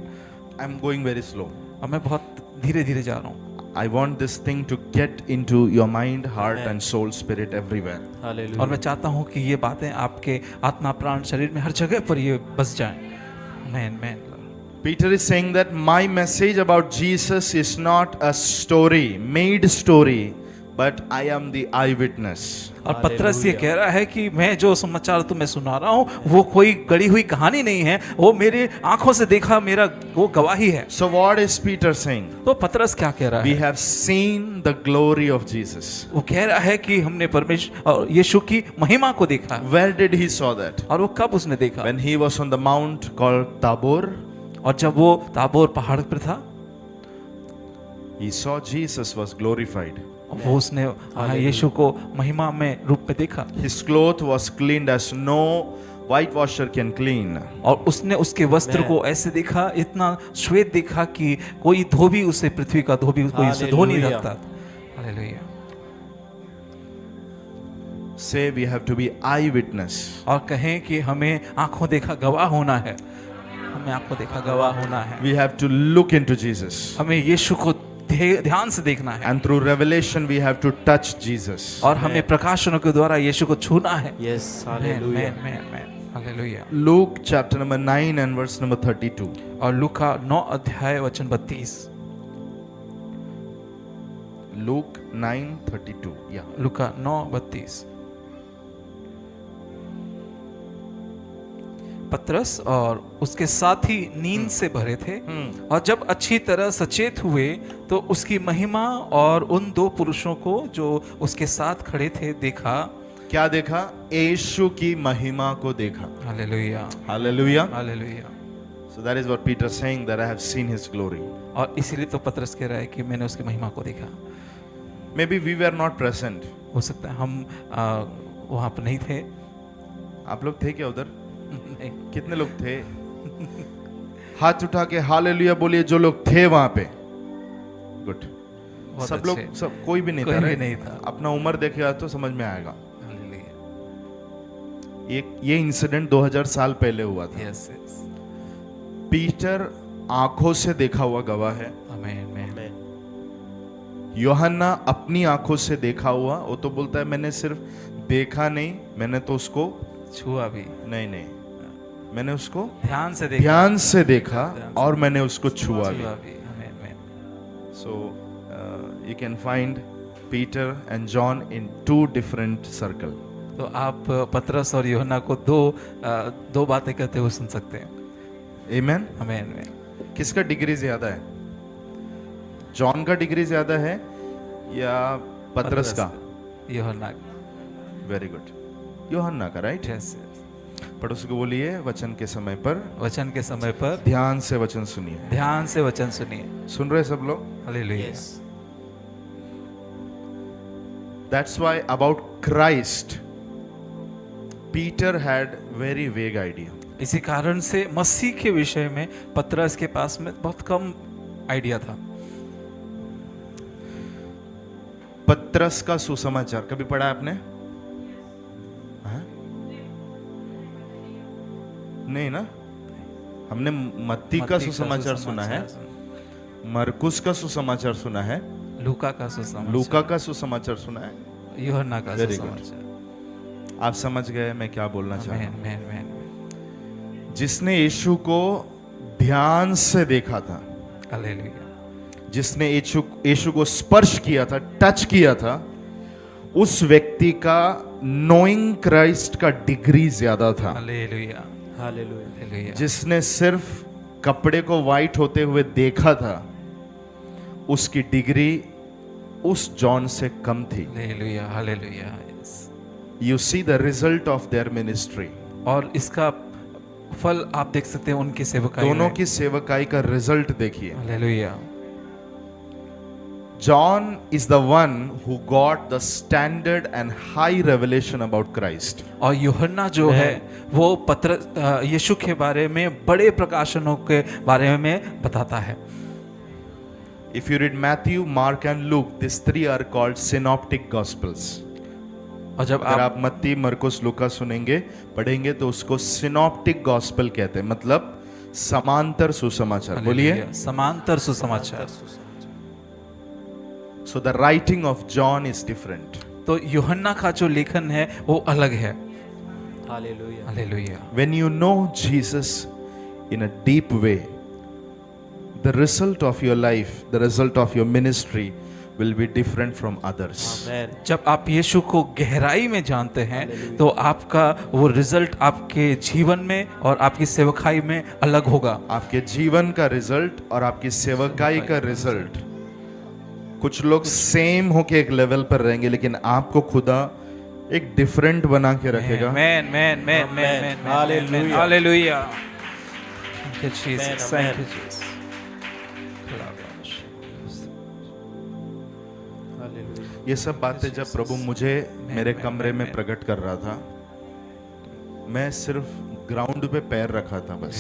I am going very slow. और मैं बहुत धीरे धीरे जा रहा हूँ। I want this thing to get into your mind, heart and soul, spirit everywhere. Hallelujah. और मैं चाहता हूँ कि ये बातें आपके आत्मा, प्राण, शरीर में हर जगह पर ये बस जाएं। Man man. Peter is saying that my message about Jesus is not a story, made story, but I am the eyewitness. और पतरस ये कह रहा है कि मैं जो समाचार तुम्हें सुना रहा हूँ वो कोई गढ़ी हुई कहानी नहीं है, वो मेरे आंखों से देखा मेरा वो गवाही है। So what is Peter saying? तो पतरस क्या कह रहा We है? have seen the glory of Jesus. वो कह रहा है कि हमने परमेश्वर और यीशु की महिमा को देखा। Where did he saw that? और वो कब उसने देखा? When he was on the mount called Tabor, और जब वो ताबोर पहाड़ पर था, he saw Jesus was glorified. वो उसने यीशु को महिमा में रूप में देखा। His cloth was cleaned as no white washer can clean. और उसने उसके वस्त्र को ऐसे देखा, इतना श्वेत देखा कि कोई धोबी उसे, पृथ्वी का धोबी कोई उसे धो नहीं हालेलुया। सकता। Hallelujah. Say we have to be eyewitness. और कहें कि हमें आंखों देखा गवाह होना है, हमें आंखों देखा गवाह होना है। We have to look into Jesus. हमें यीशु को ध्यान से देखना है, And through revelation we have to touch Jesus. और हमें प्रकाशनों के द्वारा यीशु को छूना है। Yes, man hallelujah. Man man man hallelujah. Luke chapter number 9 and verse number 32. और लूका 9 अध्याय वचन 32। Luke 9:32. Yeah. लूका 9:32। पतरस और उसके साथी नींद से भरे थे, और जब अच्छी तरह सचेत हुए तो उसकी महिमा और उन दो पुरुषों को जो उसके साथ खड़े थे देखा। क्या देखा? यीशु की महिमा को देखा. Hallelujah Hallelujah. Hallelujah. So that is what Peter is saying, that I have seen his glory. और इसीलिए तो पतरस कह रहा है कि मैंने उसकी महिमा को देखा। Maybe we were not present. हो सकता है हम वहां पर नहीं थे। आप लोग थे क्या उधर? नहीं। कितने लोग थे? हाथ उठा के हालेलुया बोलिए जो लोग थे वहां पे। गुड। बहुत सब लोग, अच्छे। सब कोई भी नहीं कोई था, भी right? नहीं था। अपना उम्र देखेगा तो समझ में आएगा। हालेलुया। ये इंसिडेंट 2000 साल पहले हुआ था। Yes yes. पीटर आंखों से देखा हुआ गवाह है। आमीन आमीन। Amen. यूहन्ना अपनी आंखों से देखा हुआ, वो तो बोलता है मैंने सिर्फ देखा नहीं, मैंने तो उसको छुआ भी, नहीं, मैंने उसको ध्यान से देखा, ध्यान से देखा ध्यान से और मैंने उसको छुआ भी. छुआ भी। आमीन आमीन। So you can find Peter and John in two different circle. तो आप पतरस और यूहन्ना को दो बातें कहते हुए सुन सकते हैं। Amen. आमीन आमीन। किसका डिग्री ज्यादा है? जॉन का डिग्री ज्यादा है या पतरस का? यूहन्ना। वेरी गुड, यूहन्ना का, राइट? यस। पड़ोसी को बोलिए वचन के समय पर वचन के समय पर ध्यान से वचन सुनिए. ध्यान से वचन सुनिए। सुन रहे सब लोग? Hallelujah. Yes. That's why about Christ, Peter had very vague idea. इसी कारण से मसीह के विषय में पतरस के पास में बहुत कम आइडिया था। पतरस का सुसमाचार कभी पढ़ा है आपने? हाँ? नहीं ना? हमने मत्ती का सुसमाचार सुना है, मरकुस का सुसमाचार सुना है, लूका का सुसमाचार, लूका का सुसमाचार सुना है. यूहन्ना का Very good. सुसमाचार। आप समझ गए मैं क्या बोलना चाह रहा आमीन आमीन हूं? जिसने यीशु को ध्यान से देखा था, हालेलुया। जिसने यीशु को स्पर्श किया था, टच किया था, उस व्यक्ति का नोइंग क्राइस्ट का डिग्री ज्यादा था. Hallelujah Hallelujah. हालेलुया। जिसने सिर्फ कपड़े को वाइट होते हुए देखा था, उसकी डिग्री उस जॉन से कम थी. Hallelujah hallelujah. Yes. You see the result of their ministry. और इसका फल आप देख सकते हैं उनकी सेवकाई दोनों में। की सेवकाई का रिजल्ट देखिए. Hallelujah. John is the one who got the standard and high revelation about Christ. और यूहन्ना जो है वो यीशु के बारे में बड़े प्रकाशनों के बारे में बताता है। If you read Matthew, Mark and Luke, these three are called synoptic gospels. और जब अगर आप आप मत्ती, मरकुस, लूका सुनेंगे, पढ़ेंगे तो उसको सिनॉप्टिक गॉस्पेल कहते हैं, मतलब समांतर सुसमाचार. बोलिए. हालेलुया, समांतर सुसमाचार। So the writing of John is different. तो यूहन्ना का जो लेखन है वो अलग है। Hallelujah. Hallelujah. When you know Jesus in a deep way, the result of your life, the result of your ministry will be different from others. Amen. जब आप यीशु को गहराई में जानते हैं तो आपका वो रिजल्ट आपके जीवन में और आपकी सेवकाई में अलग होगा। आपके जीवन का रिजल्ट और आपकी सेवकाई का रिजल्ट, कुछ लोग सेम होके एक लेवल पर रहेंगे, लेकिन आपको खुदा एक डिफरेंट बना के रखेगा. Man man man man man Hallelujah. Hallelujah. Thank you Jesus, Amen. Thank you Jesus. Hallelujah. ये सब बातें जब प्रभु मुझे मेरे कमरे में प्रकट कर रहा था, मैं सिर्फ ग्राउंड पे पैर रखा था बस,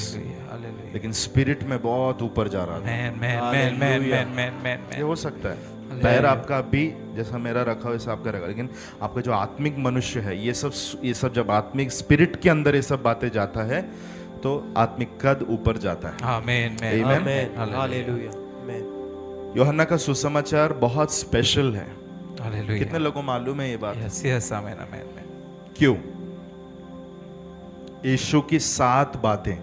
हालेलुया लेकिन स्पिरिट में बहुत ऊपर जा रहा था। Man man man man man man man ये हो सकता है पैर आपका भी जैसा मेरा रखा हो वैसा आपका रखा, लेकिन आपका जो आत्मिक मनुष्य है, ये सब जब आत्मिक स्पिरिट के अंदर ये सब बातें जाता है तो आत्मिक कद ऊपर जाता है। आमीन Amen. Amen hallelujah amen. यूहन्ना का सुसमाचार बहुत स्पेशल है। हालेलुया कितने लोगों को मालूम है ये बात? यस यस आमीन आमीन आमीन क्यों? यीशु की 7 बातें,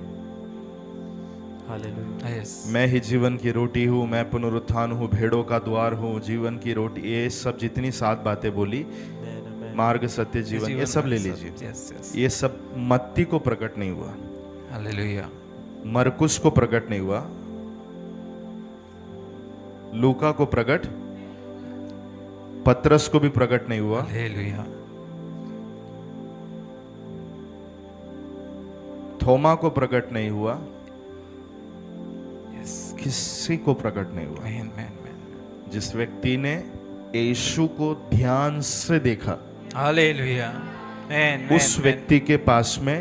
हालेलुया यस मैं ही जीवन की रोटी हूँ, मैं पुनरुत्थान हूँ, भेड़ों का द्वार हूँ, जीवन की रोटी, ये सब जितनी 7 बातें बोली, आमेन आमेन मार्ग सत्य जीवन, ये सब ले लीजिए। यस यस ये सब मत्ती को प्रकट नहीं हुआ, हालेलुया मरकुस को प्रकट नहीं हुआ, लूका को प्रकट, पतरस को भी प्रकट नहीं हुआ, हालेलुया थोमा को प्रकट नहीं हुआ, यस किसी को प्रकट नहीं हुआ। मैन मैन मैन जिस व्यक्ति ने यीशु को ध्यान से देखा, हालेलुया मैन उस व्यक्ति के पास में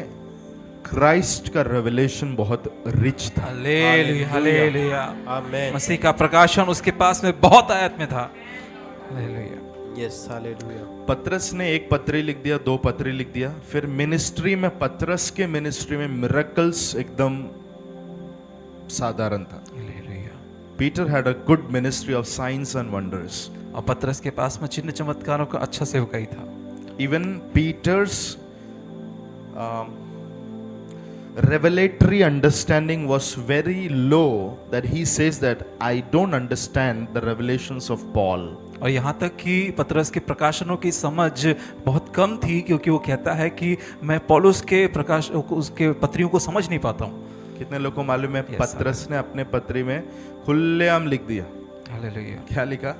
क्राइस्ट का रेवलेशन बहुत रिच था। हालेलुया हालेलुया आमेन मसीह का प्रकाशन उसके पास में बहुत आयत में था। हालेलुया यस हालेलुया पतरस ने 1 पत्री लिख दिया, 2 पत्री लिख दिया, फिर मिनिस्ट्री में, पतरस के मिनिस्ट्री में मिरेकल्स एकदम साधारण था। Hallelujah Peter had a good ministry of science and wonders. और पतरस के पास में चिन्ह चमत्कारों का अच्छा सेवकाई था। Even Peter's revelatory understanding was very low, that he says that I don't understand the revelations of Paul. और यहाँ तक कि पतरस के प्रकाशनों की समझ बहुत कम थी, क्योंकि वो कहता है कि मैं पौलुस के प्रकाश उसके पत्रियों को समझ नहीं पाता हूँ। कितने लोगों को मालूम है? Yes, पतरस ने अपने पत्री में खुलेआम लिख दिया। हालेलुया क्या लिखा?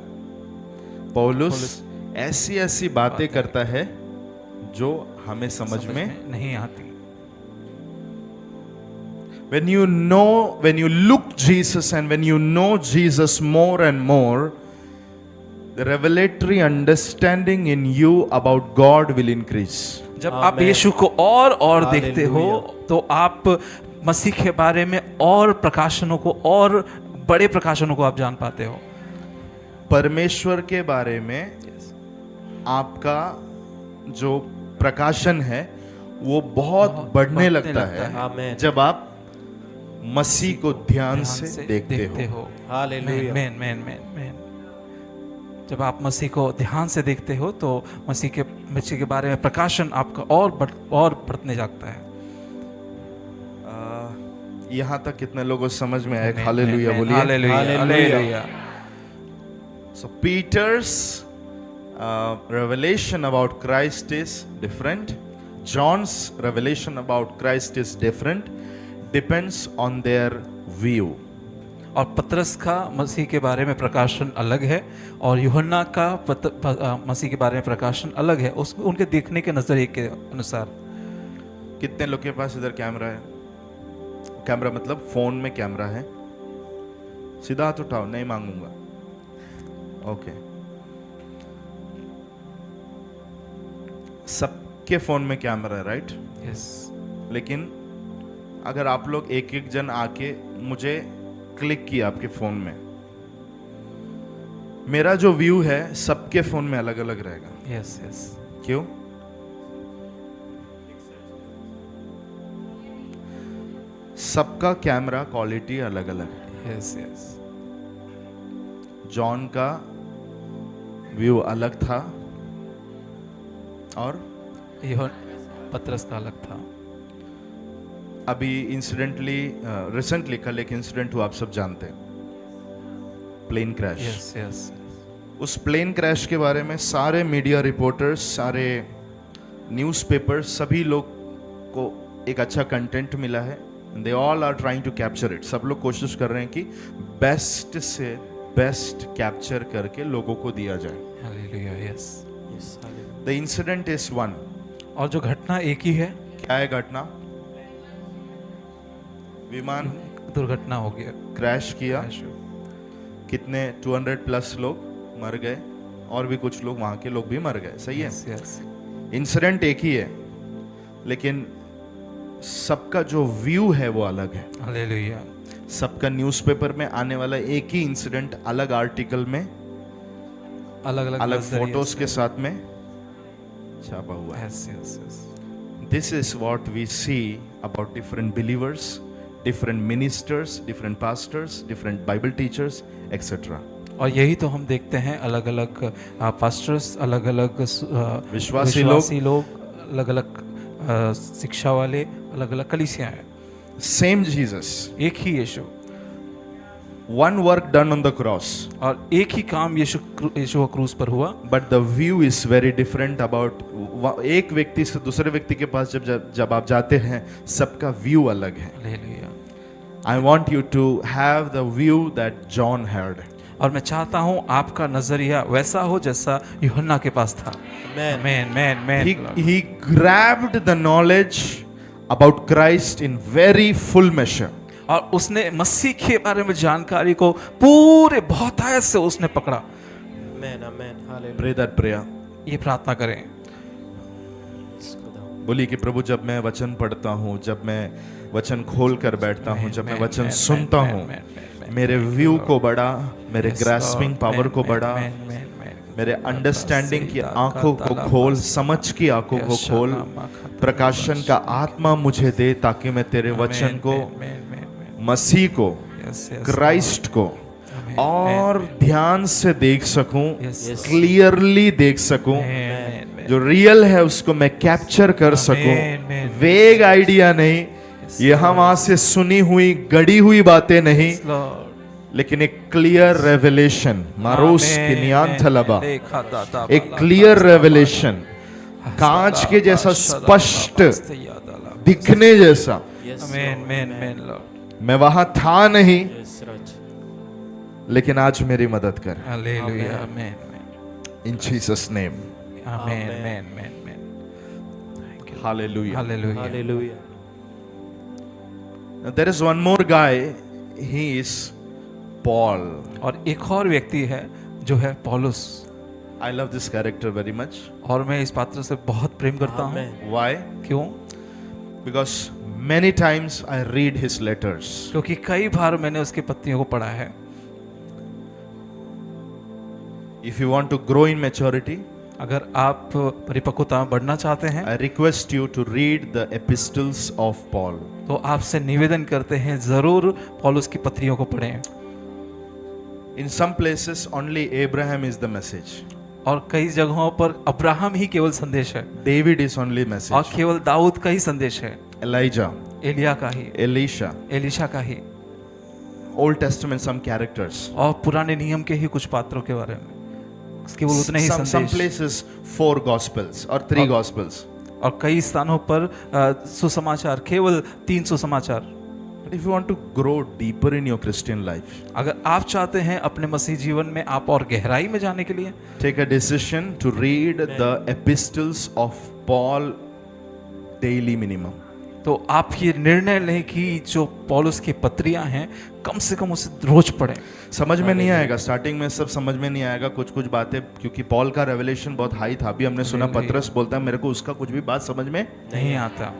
पौलुस ऐसी ऐसी बातें करता है जो हमें समझ में नहीं आती। when you look Jesus and when you know Jesus more and more, the revelatory understanding in you about God will increase. जब आप आमेन। यीशु को और देखते हो हालेलुया। तो आप मसीह के बारे में और प्रकाशनों को, और बड़े प्रकाशनों को आप जान पाते हो। परमेश्वर के बारे में आपका जो प्रकाशन है वो बहुत बढ़ने लगता है आमेन। जब आप मसीह को ध्यान से देखते हो। Hallelujah man man man man जब आप मसीह को ध्यान से देखते हो तो मसीह के बारे में प्रकाशन आपका और बढ़ने जाता है। यहाँ तक कितने लोगों को समझ में आया? हालेलुया बोलिए। Hallelujah hallelujah So Peter's revelation about Christ is different. John's revelation about Christ is different. Depends on their view. और पतरस का मसीह के बारे में प्रकाशन अलग है, और यूहन्ना का मसीह के बारे में प्रकाशन अलग है, उनके देखने के नजरिए के अनुसार। कितने लोग के पास इधर कैमरा है? कैमरा मतलब फोन में कैमरा है? सीधा हाथ उठाओ, नहीं मांगूंगा। ओके सबके फोन में कैमरा है, राइट? यस लेकिन अगर आप लोग एक एक जन आके मुझे क्लिक किया आपके फोन में, मेरा जो व्यू है सबके फोन में अलग अलग रहेगा। यस यस क्यों? सबका कैमरा क्वालिटी अलग अलग है। यस यस जॉन का व्यू अलग था और पतरस का अलग था। अभी इंसिडेंटली रिसेंटली कल एक इंसिडेंट हुआ, आप सब जानते हैं, प्लेन क्रैश। यस यस उस प्लेन क्रैश के बारे में सारे मीडिया रिपोर्टर्स, सारे न्यूज़पेपर्स, सभी लोग को एक अच्छा कंटेंट मिला है। They all are trying to capture it. सब लोग कोशिश कर रहे हैं कि बेस्ट से बेस्ट कैप्चर करके लोगों को दिया जाए। Hallelujah yes yes hallelujah the incident is one. और जो घटना एक ही है। क्या है घटना? विमान दुर्घटना हो गया, क्रैश किया, क्रैश हो। कितने 200 प्लस लोग मर गए और भी कुछ लोग वहां के लोग भी मर गए। सही है? यस यस इंसिडेंट एक ही है, लेकिन सबका जो व्यू है वो अलग है। हालेलुया। सबका न्यूज़पेपर में आने वाला एक ही इंसिडेंट अलग आर्टिकल में अलग अलग फोटोज के साथ में छापा हुआ है। Yes yes yes. This is what we see about different believers, different ministers, different pastors, different Bible teachers, etc. और यही तो हम देखते हैं, अलग अलग पास्टर्स, अलग अलग विश्वासी लोग, अलग अलग शिक्षा वाले, अलग अलग कलीसियां हैं। Same Jesus, एक ही यीशु, one work done on the cross, और एक ही काम यीशु क्रूस पर हुआ, but the view is very different about एक व्यक्ति से दूसरे व्यक्ति के पास जब आप जाते हैं, सबका व्यू अलग है। Hallelujah. I want you to have the view that John had. और मैं चाहता हूँ आपका नजरिया वैसा हो जैसा यूहन्ना के पास था। Amen. Man man man. He grabbed the knowledge about Christ in very full measure. और उसने मसीह के बारे में जानकारी को पूरे बहुतायत से उसने पकड़ा। Amen. Amen. Hallelujah. Pray that prayer. ये प्रार्थना करें। बोलिए कि प्रभु, जब मैं वचन पढ़ता हूँ, जब मैं वचन खोल कर बैठता हूँ, जब मैं वचन सुनता हूँ, मेरे व्यू को बढ़ा, मेरे ग्रास्पिंग पावर को बढ़ा, मेरे अंडरस्टैंडिंग की आंखों को खोल, समझ की आंखों को खोल, प्रकाशन का आत्मा मुझे दे, ताकि मैं तेरे वचन को, मसीह को, क्राइस्ट को और ध्यान से देख सकूं, क्लियरली देख सकूं, जो रियल है उसको मैं कैप्चर कर सकूं। वेग आइडिया नहीं, यहाँ वहां से सुनी हुई गढ़ी हुई बातें नहीं, लेकिन एक क्लियर रेवलेशन, मारोस की नियान थलबा, एक क्लियर रेवलेशन, कांच के जैसा स्पष्ट दिखने जैसा। मैं वहां था नहीं, Yes, Raj. लेकिन आज मेरी मदद कर। Hallelujah. Amen in Jesus name, amen amen amen. Hallelujah. Hallelujah. Hallelujah. There is one more guy, he is Paul. और एक और व्यक्ति है जो है पौलुस, I love this character very much. और मैं इस पात्र से बहुत प्रेम करता हूँ। Amen. Why? क्यों? Because many times I read his letters. क्योंकि कई बार मैंने उसकी पत्तियों को पढ़ा है। If you want to grow in maturity, अगर आप परिपक्वता में बढ़ना चाहते हैं, I request you to read the epistles of Paul. तो आपसे निवेदन करते हैं जरूर पौलुस की पत्रियों को पढ़ें। In some places only Abraham is the message. और कई जगहों पर अब्राहम ही केवल संदेश है, David is only और message. केवल दाऊद का ही संदेश है, Elijah, एलिया का ही, Elisha, एलिशा का ही, Old Testament some characters. और पुराने नियम के ही कुछ पात्रों के बारे में केवल उतने ही Some संदेश। places 4 gospels or 3 gospels. और कई स्थानों पर सुसमाचार, केवल 3 सुसमाचार। But if you want to grow deeper in your Christian life, अगर आप चाहते हैं अपने मसीह जीवन में आप और गहराई में जाने के लिए, take a decision to read the epistles of Paul daily minimum. तो आप ये निर्णय लें कि जो पौलुस की पत्रियां हैं कम से कम उसे रोज पढ़ें। समझ में नहीं आएगा, स्टार्टिंग में सब समझ में नहीं आएगा, कुछ कुछ बातें, क्योंकि पॉल का रेवलेशन बहुत हाई था। अभी हमने सुना पतरस बोलता है मेरे को उसका कुछ भी बात समझ में, नहीं आता।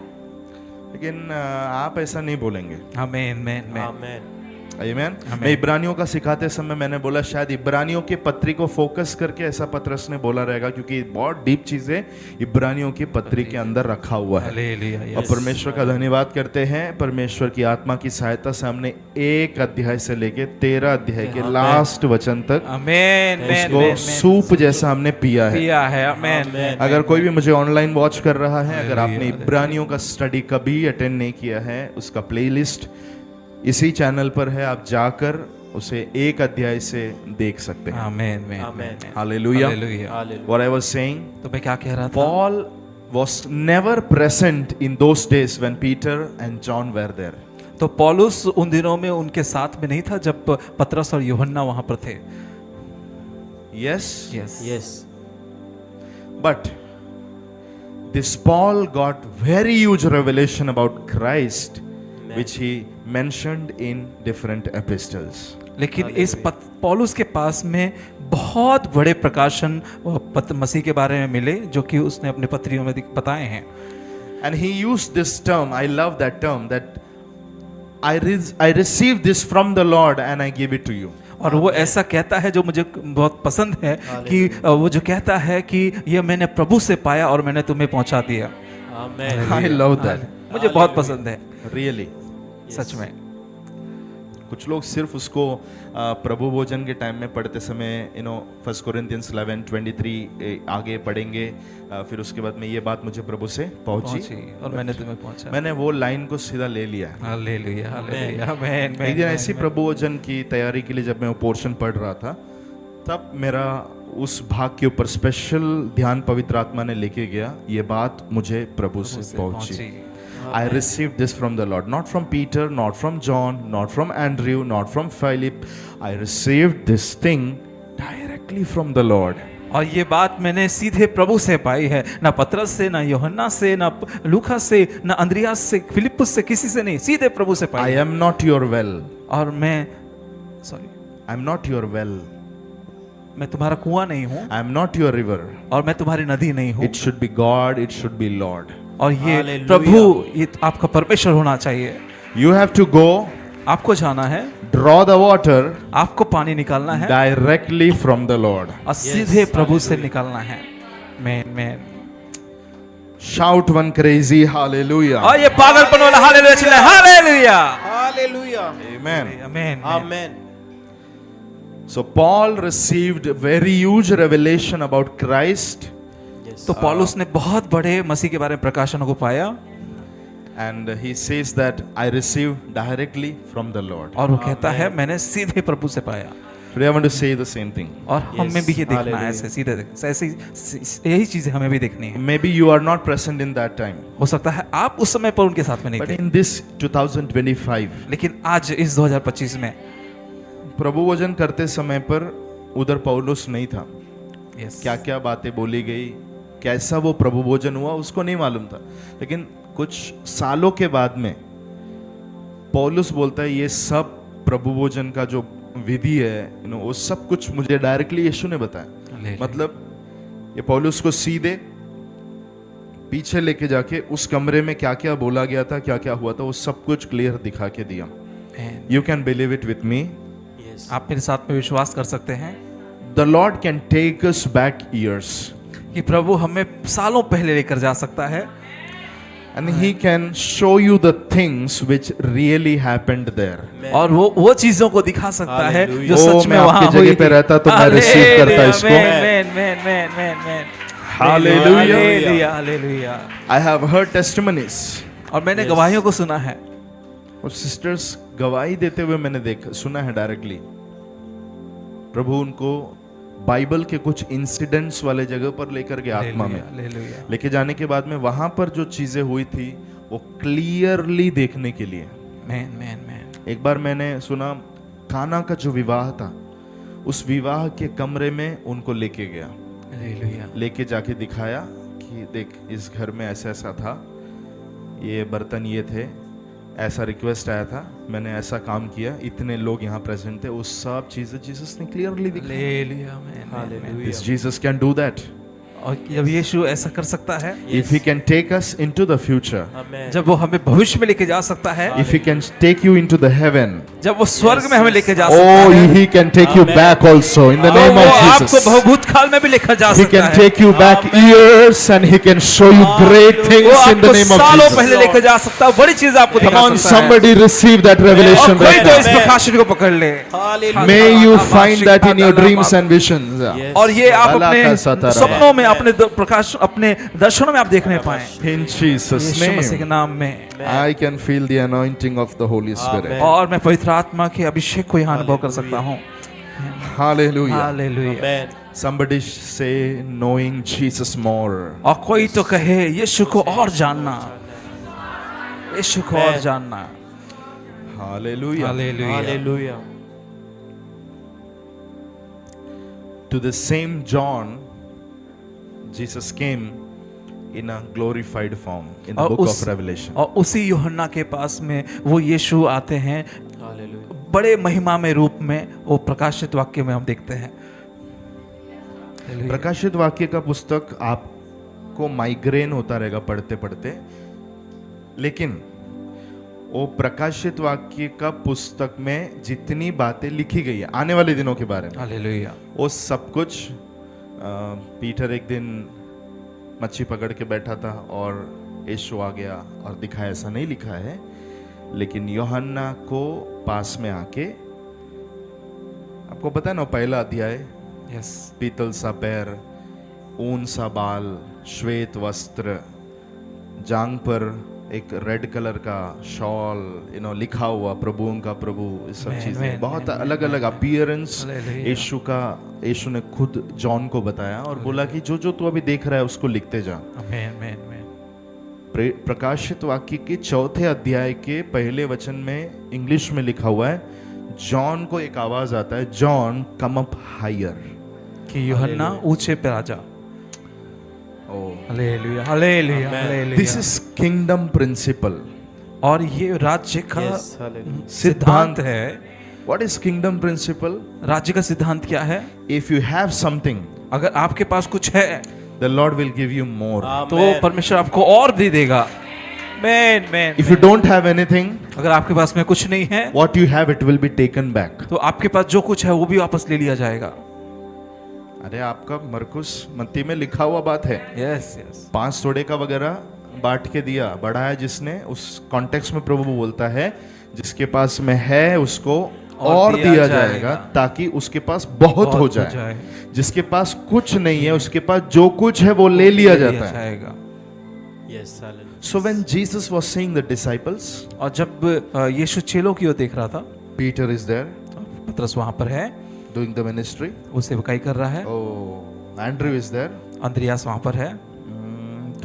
लेकिन आप ऐसा नहीं बोलेंगे। आमीन आमीन आमीन। Amen. आमीन। मैं इब्रानियों का सिखाते समय मैंने बोला शायद इब्रानियों के पत्री को फोकस करके ऐसा पतरस ने बोला रहेगा, क्योंकि बहुत डीप चीजें इब्रानियों की पत्री के अंदर रखा हुआ है। हालेलुया। और परमेश्वर का धन्यवाद करते हैं, परमेश्वर की आत्मा की सहायता से हमने 1 अध्याय से लेके 13 अध्याय के लास्ट वचन तक आमीन उसको आमीन। सूप जैसा हमने पिया है। पिया है। आमीन। अगर कोई भी मुझे ऑनलाइन वॉच कर रहा है, अगर आपने इब्रानियों का स्टडी कभी अटेंड नहीं किया है, उसका प्लेलिस्ट इसी चैनल पर है, आप जाकर उसे 1 अध्याय से देख सकते हैं। आमीन आमीन। Amen. Hallelujah. Hallelujah. Hallelujah. What I was saying, तो मैं क्या कह रहा था? Paul was never present in those days when Peter and John were there. तो पौलुस उन दिनों में उनके साथ में नहीं था जब पतरस और यूहन्ना वहां पर थे। Yes, yes Yes. but this Paul got very huge revelation about Christ, which he mentioned in different epistles. लेकिन इस पौलुस के पास में बहुत बड़े प्रकाशन मसीह के बारे में मिले जो कि उसने अपने पत्रियों में बताए हैं। And he used this term, I love that term, that I received this from the Lord and I give it to you. और वो ऐसा कहता है जो मुझे बहुत पसंद है कि वो जो कहता है कि ये मैंने प्रभु से पाया और मैंने तुम्हें पहुंचा दिया। Amen. I love that. मुझे बहुत पसंद है Really. सच में। कुछ लोग सिर्फ उसको प्रभु भोजन के टाइम में पढ़ते समय फर्स्ट कोरिंथियंस 11:23 आगे पढ़ेंगे, फिर उसके बाद में ये बात मुझे प्रभु से पहुंची और मैंने तुम्हें पहुंचा। मैंने वो लाइन को सीधा ले लिया। हालेलुया हालेलुया आमीन। एक दिन ऐसी प्रभु भोजन की तैयारी के लिए जब मैं वो पोर्शन पढ़ रहा था, तब मेरा उस भाग के ऊपर स्पेशल ध्यान पवित्र आत्मा ने लेके गया, ये बात मुझे प्रभु से पहुंची। I received this from the Lord, not from Peter, not from John, not from Andrew, not from Philip. I received this thing directly from the Lord. और ये बात मैंने सीधे प्रभु से पाई है, ना पतरस से, ना यूहन्ना से, ना लूका से, ना अंद्रियास से, फिलिप्पुस से, किसी से नहीं, सीधे प्रभु से I pi. am not your well. और मैं I am not your well. मैं तुम्हारा कुआं नहीं हूँ I am not your river. और मैं तुम्हारी नदी नहीं हूँ। It should be God, it should be Lord. और ये Hallelujah. प्रभु, ये आपका परमेश्वर होना चाहिए। You have to go, आपको जाना है, draw the water आपको पानी निकालना है directly from the Lord. और सीधे प्रभु से निकालना है। मैं Shout one crazy hallelujah. और ये पागलपन वाला हालेलुया चिल्लाए, हालेलुया Hallelujah. Amen. आमीन। Amen. So Paul received very huge revelation about Christ, Yes. तो पौलुस ने बहुत बड़े मसीह के बारे में प्रकाशन को पाया and he says that I received directly from the Lord. और वो कहता है मैंने सीधे प्रभु से पाया। Today I want to say the same thing. और हमें भी ये देखना है, Hallelujah. ऐसे सीधे ऐसे यही चीजें हमें भी देखनी है। Maybe you are not present in that time, हो सकता है आप उस समय पर उनके साथ में नहीं but थे, in this 2025, लेकिन आज इस 2025 में प्रभु वचन करते समय पर उधर पौलुस नहीं था। यस क्या क्या बातें बोली गई, कैसा वो प्रभु भोजन हुआ, उसको नहीं मालूम था। लेकिन कुछ सालों के बाद में पौलुस बोलता है ये सब प्रभु भोजन का जो विधि है, वो सब कुछ मुझे डायरेक्टली यीशु ने बताया। मतलब ये पौलुस को सीधे पीछे लेके जाके उस कमरे में क्या क्या बोला गया था, क्या क्या हुआ था, वो सब कुछ क्लियर दिखा के दिया। You can believe it with me. Yes. आप मेरे साथ में विश्वास कर सकते हैं the Lord can take us back years कि प्रभु हमें सालों पहले लेकर जा सकता है and he can show you the things which really happened there. और वो चीजों को दिखा सकता है जो ओ, सच में मैं वहां आपकी हुई जगह पे थी। रहता तो मैं receive करता इसको। Man Hallelujah. Hallelujah. I have heard testimonies. और मैंने गवाहियों को सुना है, और सिस्टर्स गवाही देते हुए मैंने सुना है डायरेक्टली। प्रभु उनको बाइबल के कुछ इंसिडेंट्स वाले जगह पर लेकर के आत्मा में हालेलुया। लेके जाने के बाद में वहां पर जो चीजें हुई थी वो क्लियरली देखने के लिए। मैन एक बार मैंने सुना काना का जो विवाह था, उस विवाह के कमरे में उनको लेके गया, हालेलुया। लेके जाके दिखाया कि देख इस घर में ऐसा ऐसा था, ये बर्तन ये थे, ऐसा रिक्वेस्ट आया था, मैंने ऐसा काम किया, इतने लोग यहाँ प्रेजेंट थे, वो सब चीजें जीसस ने क्लियरली दिखाई। Hallelujah man. This Jesus can do that. और जब यीशु ऐसा कर सकता है, If he can take us into the future, Amen. जब वो हमें भविष्य में लेके जा सकता है, if he can take you into the heaven, जब वो स्वर्ग में हमें लेके जा सकता oh, है, he can take you back also in the और name वो of आपको Jesus. भूतकाल में भी लेकर जा He सकता can है। take you back years and he can show you great वो things in the आपको name of सालों पहले Jesus. लेकर जा सकता है, बड़ी चीज आपको Come दिखा on, सकता है। somebody receive that और revelation कोई right तो now. इस प्रकाशन को पकड़ ले। Hallelujah. May you find that in your dreams and visions. Yes. और ये आप बाला अपने का सतारा। सपनों में, अपने प्रकाश, अपने दर्शनों में आप देखने पाए। In Jesus' यीशु मसीह के name, नाम में। I can feel the anointing of the Holy Spirit. Amen. और मैं पवित्र आत्मा के अभिषेक को यहाँ अनुभव कर सकता हूँ। Hallelujah. Hallelujah. Amen. Somebody say knowing Jesus more. और कोई तो कहे यीशु को और जानना, यीशु को और Amen. जानना। Hallelujah. Hallelujah. Hallelujah. To the same John, Jesus came in a glorified form in the और book उस- of Revelation. और उसी यूहन्ना के पास में वो यीशु आते हैं Hallelujah. बड़े महिमा में रूप में। वो प्रकाशित वाक्य में हम देखते हैं। हालेलुया। प्रकाशित वाक्य का पुस्तक आपको माइग्रेन होता रहेगा पढ़ते पढ़ते, लेकिन वो प्रकाशित वाक्य का पुस्तक में जितनी बातें लिखी गई है आने वाले दिनों के बारे में, हालेलुया। वो सब कुछ पीटर एक दिन मच्छी पकड़ के बैठा था और यीशु आ गया और दिखाया, ऐसा नहीं लिखा है। लेकिन यूहन्ना को पास में आके, आपको पता है ना पहला अध्याय, यस, पीतल सा पैर, ऊन सा बाल, श्वेत वस्त्र, जांग पर एक रेड कलर का शॉल, लिखा हुआ प्रभु उनका प्रभु, इस सब चीजें बहुत अलग अलग अपीयरेंस यीशु का, यीशु ने खुद जॉन को बताया और बोला कि जो जो तू अभी देख रहा है उसको लिखते जा। प्रकाशित वाक्य के 4थे अध्याय के पहले वचन में इंग्लिश में लिखा हुआ है, जॉन को एक आवाज आता है, जॉन कम अप हायर, कि यूहन्ना ऊंचे पे आ जा। Hallelujah, hallelujah, hallelujah. This is kingdom principle, और ये राज्य का Yes, hallelujah. सिद्धांत है। What is kingdom principle? राज्य का सिद्धांत क्या है? इफ यू हैव समथिंग, अगर आपके पास कुछ है the Lord will give you more. तो परमेश्वर आपको और दे देगा। Man man. If you don't have anything, अगर आपके पास में कुछ नहीं है, what you have it will be taken back. तो आपके पास जो कुछ है वो भी वापस ले लिया जाएगा। अरे आपका मरकुस मत्ती में लिखा हुआ बात है, यस यस। 5 तोड़े का वगैरह बांट के दिया, बढ़ाया जिसने, उस कॉन्टेक्स्ट में प्रभु बोलता है जिसके पास में है उसको और दिया जाएगा ताकि उसके पास बहुत हो जाए। जिसके पास कुछ नहीं है उसके पास जो कुछ है वो ले लिया जाता है। Yes, hallelujah. So when Jesus was seeing the disciples, और जब यीशु चेलों की ओर देख रहा था, Peter is there पतरस वहां पर है, doing the ministry. वो सेवकाई कर रहा है। Oh, Andrew is there. Andreas वहां पर है,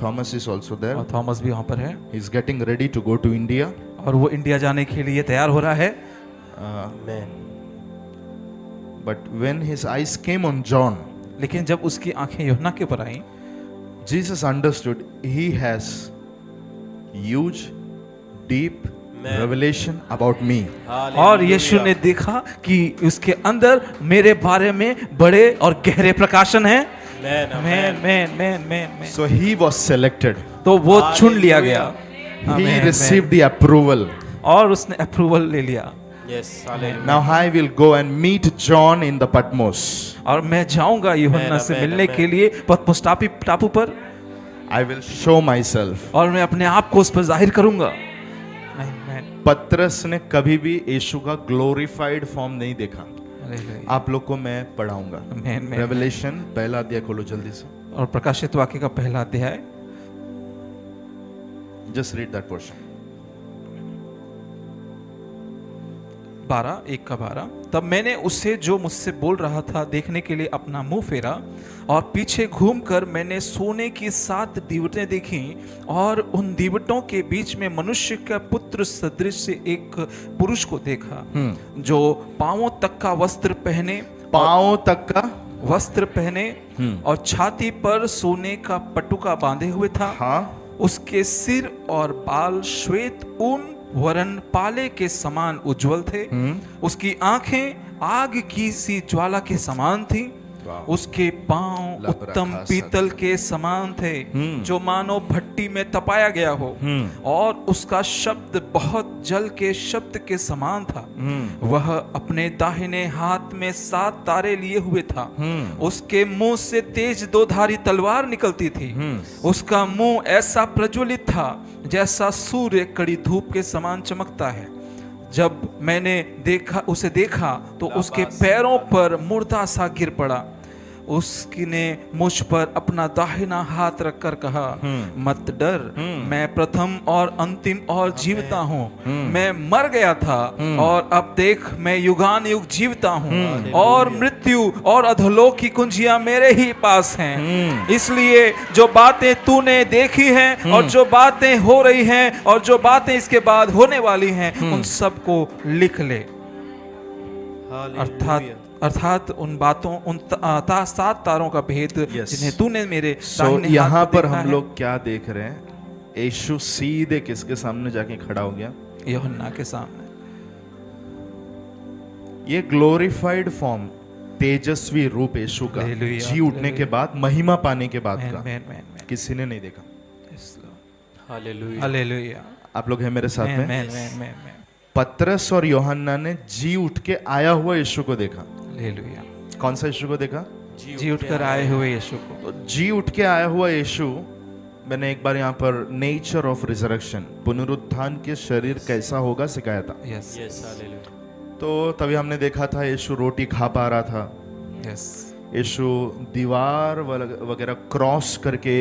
Thomas is also there. और थॉमस भी वहां पर है, He's getting ready to go to India. और वो इंडिया जाने के लिए तैयार हो रहा है। Amen. But when his eyes came on John, लेकिन जब उसकी आंखें यूहन्ना के ऊपर आई, Jesus understood he has huge, deep revelation about me. और यीशु ने देखा कि उसके अंदर मेरे बारे में बड़े और गहरे प्रकाशन हैं। Man man man man. So he was selected. तो वो चुन लिया गया। He received the approval. और उसने अप्रूवल ले लिया। Yes, hallelujah. Now I will go and meet John in the Patmos. और मैं जाऊंगा यूहन्ना से मिलने के लिए पतमोस टापू पर। I will show myself. और मैं अपने आप को उस पर जाहिर करूंगा। पतरस ने कभी भी यीशु का ग्लोरीफाइड फॉर्म नहीं देखा। आप लोग को मैं पढ़ाऊंगा। रेवलेशन पहला अध्याय खोलो जल्दी से, और प्रकाशित वाक्य का पहला अध्याय, जस्ट रीड दैट पोर्शन। 12:1-12। तब मैंने उससे जो मुझसे बोल रहा था देखने के लिए अपना मुंह फेरा, और पीछे घूमकर मैंने सोने की 7 दीवटें देखी, और उन दीवटों के बीच में मनुष्य का पुत्र सदृश से एक पुरुष को देखा, जो पांवों तक का वस्त्र पहने, पांवों तक का वस्त्र पहने और छाती पर सोने का पटुका बांधे हुए था। हाँ। उसके सिर और बाल श्वेत ऊन वरन पाले के समान उज्जवल थे। उसकी आंखें आग की सी ज्वाला के समान थी। उसके पांव उत्तम पीतल के समान थे, जो मानो भट्टी में तपाया गया हो, और उसका शब्द बहुत जल के शब्द के समान था। वह अपने दाहिने हाथ में 7 तारे लिए हुए था। उसके मुंह से तेज 2-धारी तलवार निकलती थी। उसका मुंह ऐसा प्रज्वलित था जैसा सूर्य कड़ी धूप के समान चमकता है। जब मैंने उसे देखा तो उसके पैरों पर मुर्दा सा गिर पड़ा। उसने मुझ पर अपना दाहिना हाथ रखकर कहा, मत डर, मैं प्रथम और अंतिम और जीवता हूँ। मैं मर गया था और अब देख मैं युगान युग जीवता हूँ, और मृत्यु और अधोलोक की कुंजियां मेरे ही पास हैं। इसलिए जो बातें तूने देखी हैं और जो बातें हो रही हैं और जो बातें इसके बाद होने वाली हैं, उन सबको लिख ले। अर्थात उन बातों, उन 7 तारों का भेद जिन्हें तूने मेरे दाहिने हाथ यहाँ पर पर देखा हम है। लोग क्या देख रहे हैं? यीशु सीधे किसके सामने जाके खड़ा हो गया? यूहन्ना के सामने। ये ग्लोरीफाइड फॉर्म, तेजस्वी रूप यीशु का जी उठने के बाद, महिमा पाने के बाद का किसी ने नहीं देखा। हालेलुया। हालेलुया। आप लोग हैं मेरे साथ में? मैं पतरस और यूहन्ना ने जी उठ के आया हुआ यीशु को देखा। हालेलुया। कौन सा यीशु को देखा? जी उठकर आए हुए यीशु को। तो जी उठ के आया हुआ यीशु, मैंने एक बार यहाँ पर नेचर ऑफ रिजरेक्शन, पुनरुत्थान के शरीर कैसा होगा सिखाया था। Yes yes hallelujah. तो तभी हमने देखा था यीशु रोटी खा पा रहा था, यस यीशु दीवार वगैरह क्रॉस करके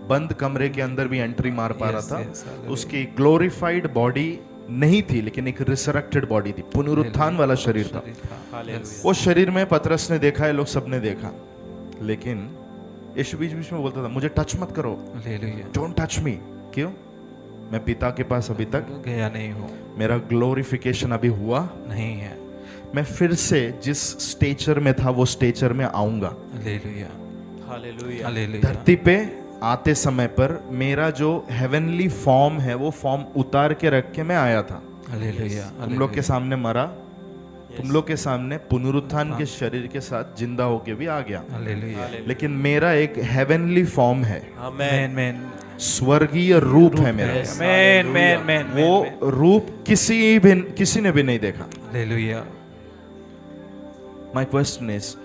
बंद कमरे के अंदर भी एंट्री मार पा रहा Yes, था। yes, hallelujah. उसकी ग्लोरिफाइड बॉडी नहीं थी, लेकिन एक रिसरेक्टेड बॉडी थी, पुनरुत्थान वाला शरीर था। हालेलुया। वो शरीर में पतरस ने देखा है, लोग सबने देखा, लेकिन यीशु बीच बीच में बोलता था मुझे टच मत करो, हालेलुया। Don't touch me. क्यों? मैं पिता के पास अभी तक गया नहीं हूँ, मेरा ग्लोरिफिकेशन अभी हुआ नहीं है। मैं फिर से जिस स्टेचर में था वो स्टेचर में आऊंगा। हालेलुया। हालेलुया। हालेलुया। धरती पे आते समय पर मेरा जो हेवनली फॉर्म है वो फॉर्म उतार के रख के मैं आया था। हालेलुया। तुम लोग के सामने मरा, तुम लोग के सामने पुनरुत्थान के शरीर के साथ जिंदा होके भी आ गया, हालेलुया। लेकिन मेरा एक हेवनली फॉर्म है, आमेन। मैन स्वर्गीय रूप है मेरा। Yes. मैन मैन मैन वो रूप किसी ने भी नहीं देखा। Hallelujah. My question is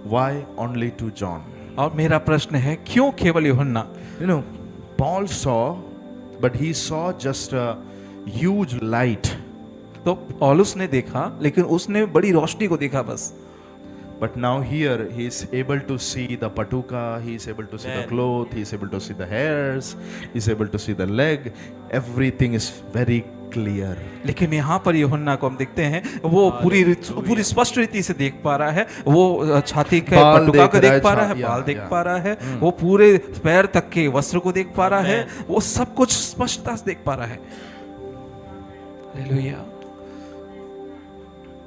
why only to John? और मेरा प्रश्न है क्यों केवल यूहन्ना? You know, Paul saw, but he saw just a huge light. तो पौलुस ने देखा, लेकिन उसने बड़ी रोशनी को देखा बस। But now here he is able to see the patuka, he is able to see the Amen. cloth, he is able to see the hairs, he is able to see the leg. Everything is very clear. लेकिन यहाँ पर यूहन्ना को हम देखते हैं वो पूरी स्पष्ट रीति से देख पा रहा है। वो छाती के बाल पटुका देख को रहा है, देख पा रहा है, या, बाल देख या। पा रहा है, वो पूरे पैर तक के वस्त्र को देख पा रहा है, वो सब कुछ स्पष्टता से देख पा रहा है। हालेलुया।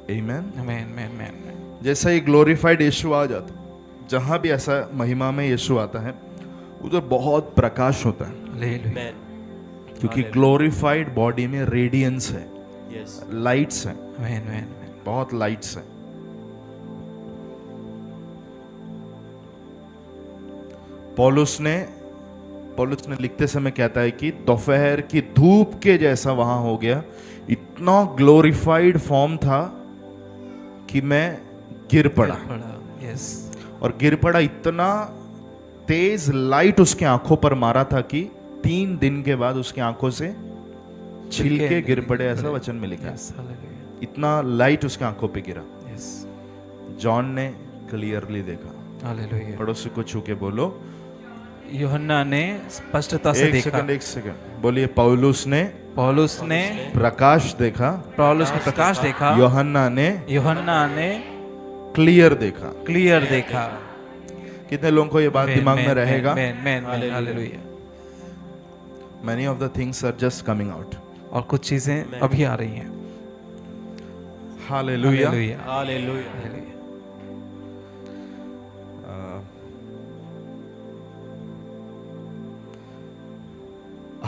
Amen. आमीन आमीन आमीन। जैसा ही ग्लोरिफाइड यीशु आ जाता, जहां भी ऐसा महिमा में यीशु आता है उधर बहुत प्रकाश होता है, हालेलुया। आमेन। क्योंकि ग्लोरिफाइड बॉडी में रेडियंस है, यस। लाइट्स हैं, आमीन आमीन आमीन। बहुत लाइट्स हैं। पौलुस ने लिखते समय कहता है कि दोपहर की धूप के जैसा वहां हो गया, इतना ग्लोरिफाइड फॉर्म था कि मैं गिर पड़ा, यस। और गिर पड़ा, इतना तेज लाइट उसके आंखों पर मारा था कि 3 दिन के बाद उसकी आंखों से छिलके गिर पड़े, ऐसा वचन में लिखा है। Yes hallelujah. इतना लाइट उसके आंखों पे गिरा। यस जॉन ने क्लियरली देखा। हालेलुया। पड़ोसी को छू के बोलो, यूहन्ना ने स्पष्टता से देखा। एक सेकंड बोलिए, पौलुस ने पौलुस ने प्रकाश देखा, पौलुस ने प्रकाश देखा, यूहन्ना ने यूहन्ना ने क्लियर देखा। क्लियर देखा। कितने लोगों को ये बात दिमाग में रहेगा? Hallelujah. Many of the things are just coming out. और कुछ चीजें अभी आ रही हैं। Hallelujah. Hallelujah. Hallelujah. Hallelujah.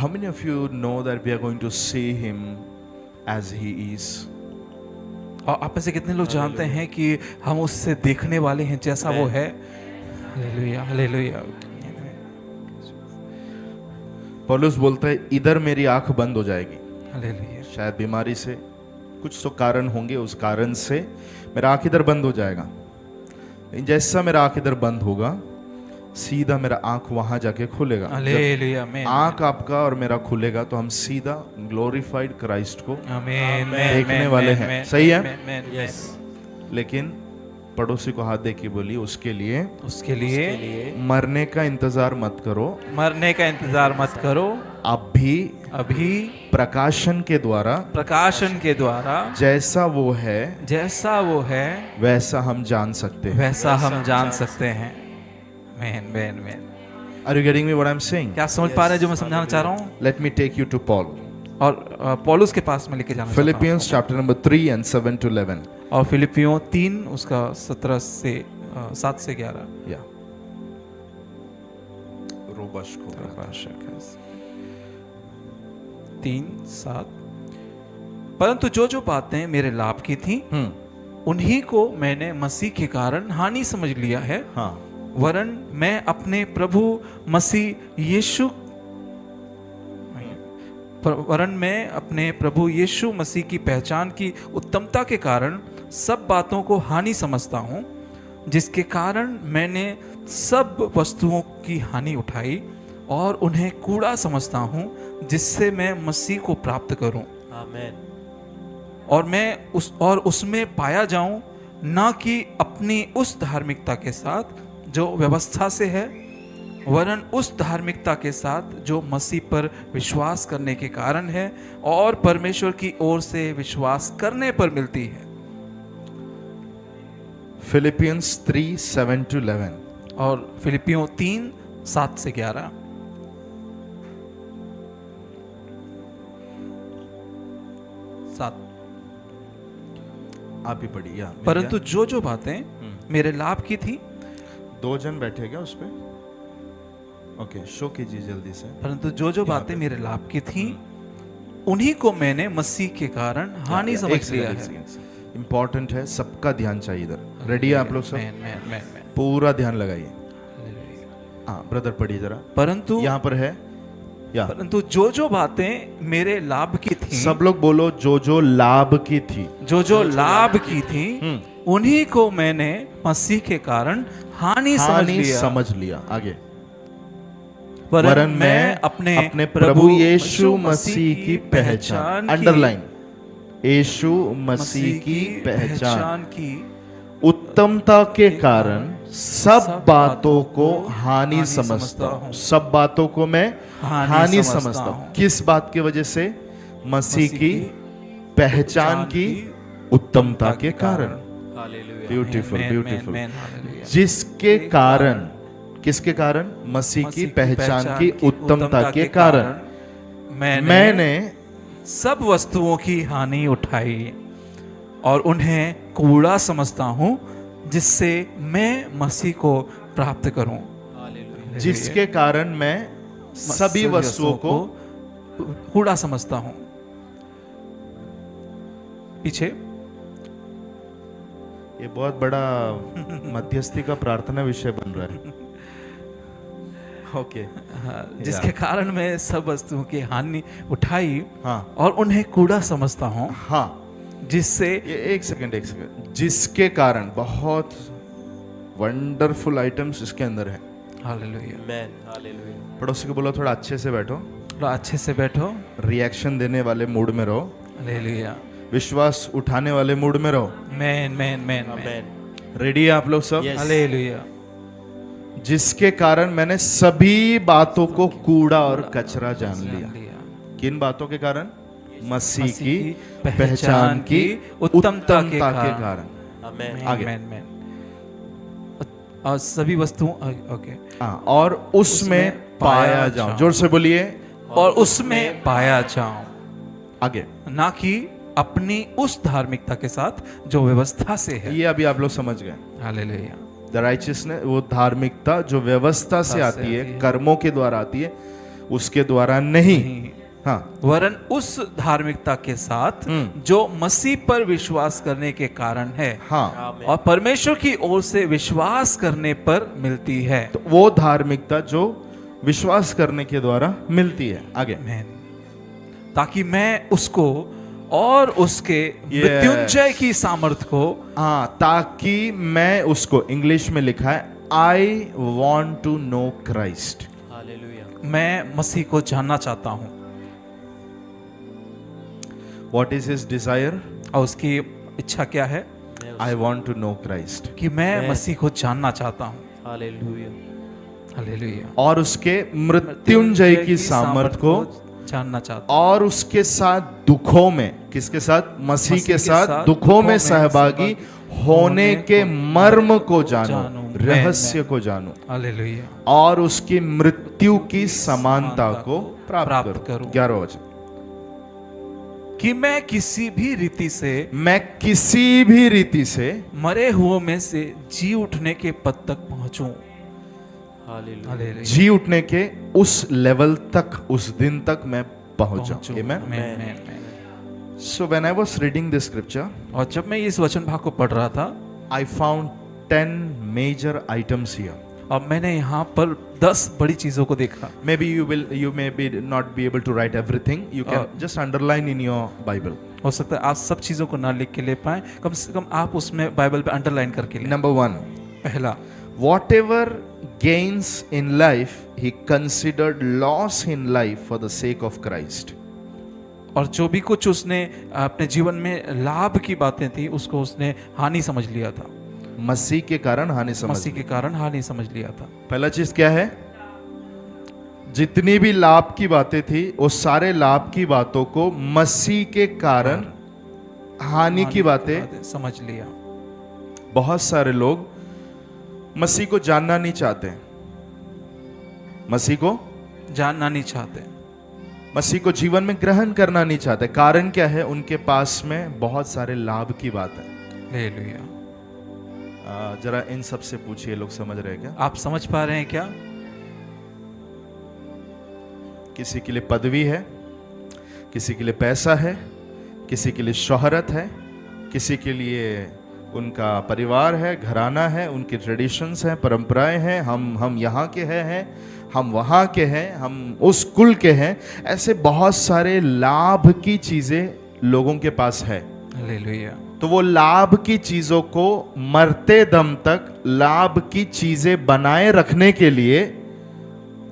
How many of you know that we are going to see him as he is? और आप में से कितने लोग जानते हैं कि हम उससे देखने वाले हैं जैसा वो है? Hallelujah hallelujah. पौलुस बोलता है इधर मेरी आंख बंद हो जाएगी, हालेलुया। शायद बीमारी से, कुछ तो कारण होंगे, उस कारण से मेरा आंख इधर बंद हो जाएगा। लेकिन जैसा मेरा आंख इधर बंद होगा, सीधा मेरा आंख वहां जाके खुलेगा। हालेलुया। आमीन। आंख आपका और मेरा खुलेगा तो हम सीधा ग्लोरिफाइड क्राइस्ट को आमीन। देखने वाले हैं। सही है? यस। लेकिन पड़ोसी को हाथ दे के बोलिए, उसके लिए उसके लिए मरने का इंतजार मत करो, मरने का इंतजार मत करो, अभी प्रकाशन के द्वारा प्रकाशन के द्वारा जैसा वो है वैसा हम जान सकते हैं। वैसा हम जान सकते हैं। Man man man. Are you getting me what I'm saying? क्या समझ पा रहे हैं जो मैं समझाना चाह रहा हूँ? Let me take you to Paul. और पौलुस के पास में लेके जाना चाहता हूँ। Philippians chapter number 3 and 7 to 11. और फिलिपियों 3 उसका 17 से 7 से 11। Yeah. रोबश को 3:7। परंतु जो जो बातें मेरे लाभ की थी उन्हीं को मैंने मसीह के कारण हानि समझ लिया है। हाँ, वरन मैं अपने प्रभु मसीह यीशु वरन मैं अपने प्रभु यीशु मसीह की पहचान की उत्तमता के कारण सब बातों को हानि समझता हूँ, जिसके कारण मैंने सब वस्तुओं की हानि उठाई और उन्हें कूड़ा समझता हूँ, जिससे मैं मसीह को प्राप्त करूँ आमेन। और उसमें पाया जाऊं, ना कि अपनी उस धार्मिकता के साथ जो व्यवस्था से है, वरन उस धार्मिकता के साथ जो मसीह पर विश्वास करने के कारण है और परमेश्वर की ओर से विश्वास करने पर मिलती है। Philippians 3:7-11. और फिलिपियों 3:7-11। आप ही पढ़िए। परंतु जो बातें मेरे लाभ की थी, 2 जन बैठे क्या उस पे? ओके, शो कीजिए जल्दी से। परंतु जो बातें मेरे लाभ की थी, उन्हीं को मैंने मसीह के कारण हानि समझ लिया है। इंपॉर्टेंट है, सबका ध्यान चाहिए इधर। रेडी है आप लोग सब? मैं पूरा ध्यान लगाइए। हाँ ब्रदर पढ़िए जरा। परंतु यहाँ पर है या परंतु जो बातें मेरे लाभ की थी, सब लोग बोलो जो लाभ की थी। जो लाभ की थी, उन्हीं को मैंने मसीह के कारण हानि समझ लिया। आगे, वरन मैं अपने प्रभु यीशु मसीह की पहचान, अंडरलाइन, यीशु मसीह की पहचान की उत्तमता के कारण सब बातों को हानि समझता हूँ। सब बातों को मैं हानि समझता हूँ। किस बात की वजह से? मसीह की पहचान की उत्तमता के कारण। Beautiful beautiful. जिसके कारण, किसके कारण? मसीह की पहचान की उत्तमता के कारण मैंने सब वस्तुओं की हानि उठाई और उन्हें कूड़ा समझता हूँ, जिससे मैं मसीह को प्राप्त करूं। जिसके कारण मैं सभी वस्तुओं को कूड़ा समझता हूं। पीछे ये बहुत बड़ा मध्यस्थी का प्रार्थना विषय बन रहा है। ओके, जिसके कारण मैं सब वस्तुओं की हानि उठाई हाँ, और उन्हें कूड़ा समझता हूं। हाँ, जिससे एक सेकंड, जिसके कारण, बहुत वंडरफुल आइटम्स इसके अंदर है। हालेलुया, आमेन, हालेलुया। पड़ोसी को बोलो थोड़ा अच्छे से बैठो, थोड़ा अच्छे से बैठो, रिएक्शन देने वाले मूड में रहो, हालेलुया, विश्वास उठाने वाले मूड में रहो। आमेन। रेडी है आप लोग सब? Yes. हालेलुया। जिसके कारण मैंने सभी बातों को कूड़ा और कचरा जान लिया। किन बातों के कारण? मसीह की पहचान की उत्तमता के कारण। आमेन। आगे। और सभी वस्तुओं, ओके, और उसमें पाया जाऊं। जोर से बोलिए, और उसमें पाया जाऊं। आगे, ना कि अपनी उस धार्मिकता के साथ जो व्यवस्था से है। ये अभी आप लोग समझ गए। हालेलुया। द राइचियसनेस, वो धार्मिकता जो व्यवस्था से आती है, कर्मों के द्वारा आती है, उसके द्वारा नहीं। हाँ, वरन उस धार्मिकता के साथ जो मसीह पर विश्वास करने के कारण है, हाँ, और परमेश्वर की ओर से विश्वास करने पर मिलती है। तो वो धार्मिकता जो विश्वास करने के द्वारा मिलती है। आगे, ताकि मैं उसको और उसके मृत्युंजय की सामर्थ को, हाँ, ताकि मैं उसको, इंग्लिश में लिखा है I want to know Christ. Hallelujah. मैं मसीह को जानना चाहता हूँ। What is his desire? और उसकी इच्छा क्या है? I want to know Christ. कि मैं मसीह को जानना चाहता हूँ। हालेलुया। हालेलुया। और उसके मृत्युंजय की सामर्थ को जानना चाहता हूँ। और उसके साथ दुखों में, किसके साथ? मसीह के साथ दुखों में सहभागी होने के मर्म को जानूं, रहस्य को जानूं, हालेलुया, और उसकी मृत्यु की समानता को प्राप्त करूं। 11 वचन, कि मैं किसी भी रीति से मरे हुओं में से जी उठने के पद तक पहुंचूं। हालेलुया। जी उठने के उस लेवल तक, उस दिन तक मैं पहुंचूं। आमेन। So when I was reading this scripture, और जब मैं इस वचन भाग को पढ़ रहा था, I found 10 major items here. और मैंने यहाँ पर 10 बड़ी चीज़ों को देखा। Maybe you may be not be able to write everything. You can just underline in your Bible. हो सकता है आप सब चीज़ों को ना लिख के ले पाएं, कम से कम आप उसमें बाइबल पे अंडरलाइन करके लें। Number 1. पहला, Whatever gains in life, he considered loss in life for the sake of Christ. और जो भी कुछ उसने अपने जीवन में लाभ की बातें थी उसको उसने हानि समझ लिया था। मसीह के कारण हानि समझ। मसीह के कारण हानि समझ लिया था। पहला चीज क्या है? जितनी भी लाभ की बातें थी वो सारे लाभ की बातों को मसीह के कारण हानि की बातें समझ लिया। बहुत सारे लोग मसीह को जानना नहीं चाहते, मसीह को जानना नहीं चाहते, मसीह को जीवन में ग्रहण करना नहीं चाहते। कारण क्या है? उनके पास में बहुत सारे लाभ की बात है। हालेलुया। जरा इन सब से पूछिए, लोग समझ रहे हैं क्या? आप समझ पा रहे हैं क्या? किसी के लिए पदवी है, किसी के लिए पैसा है, किसी के लिए शोहरत है, किसी के लिए उनका परिवार है, घराना है, उनके ट्रेडिशंस हैं, परंपराएं हैं। हम यहाँ के हैं, हम वहाँ के हैं, हम उस कुल के हैं। ऐसे बहुत सारे लाभ की चीजें लोगों के पास है। हालेलुया। तो वो लाभ की चीजों को मरते दम तक लाभ की चीजें बनाए रखने के लिए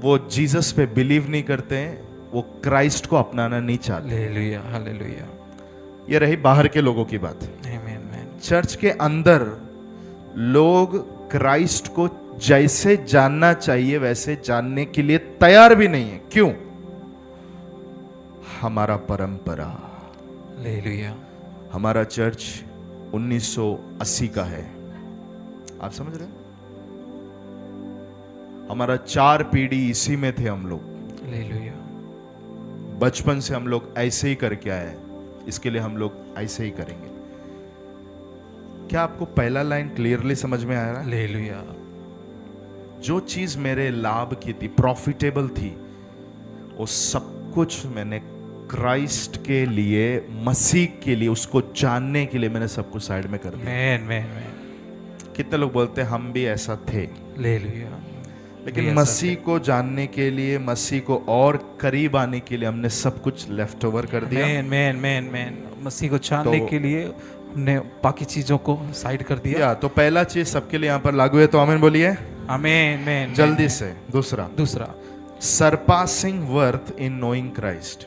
वो जीसस पे बिलीव नहीं करते हैं, वो क्राइस्ट को अपनाना नहीं चाहते। Hallelujah, hallelujah. ये रही बाहर के लोगों की बात। आमीन, आमीन। चर्च के अंदर लोग क्राइस्ट को जैसे जानना चाहिए वैसे जानने के लिए तैयार भी नहीं है। क्यों? हमारा परंपरा, हालेलुया। हमारा चर्च 1980 का है। आप समझ रहे हैं? हमारा 4 पीढ़ी इसी में थे हम लोग। हालेलुया। बचपन से हम लोग ऐसे ही करके आए, इसके लिए हम लोग ऐसे ही करेंगे। क्या आपको पहला लाइन क्लियरली समझ में आ रहा है? हालेलुया। जो चीज मेरे लाभ की थी, प्रॉफिटेबल थी, वो सब कुछ मैंने क्राइस्ट के लिए, मसीह के लिए, उसको जानने के लिए मैंने सब कुछ साइड में कर दिया। आमीन, आमीन। कितने लोग बोलते हैं हम भी ऐसा थे, हालेलुया। लेकिन मसीह को जानने के लिए, मसीह को और करीब आने के लिए हमने सब कुछ लेफ्ट ओवर कर दिया। आमीन, आमीन, आमीन। मसीह को जानने के लिए हमने बाकी चीजों को साइड कर दिया। तो पहला चीज सबके लिए यहाँ पर लागू है, तो आमीन बोलिए। आमीन, आमीन। जल्दी से दूसरा, surpassing worth in knowing Christ.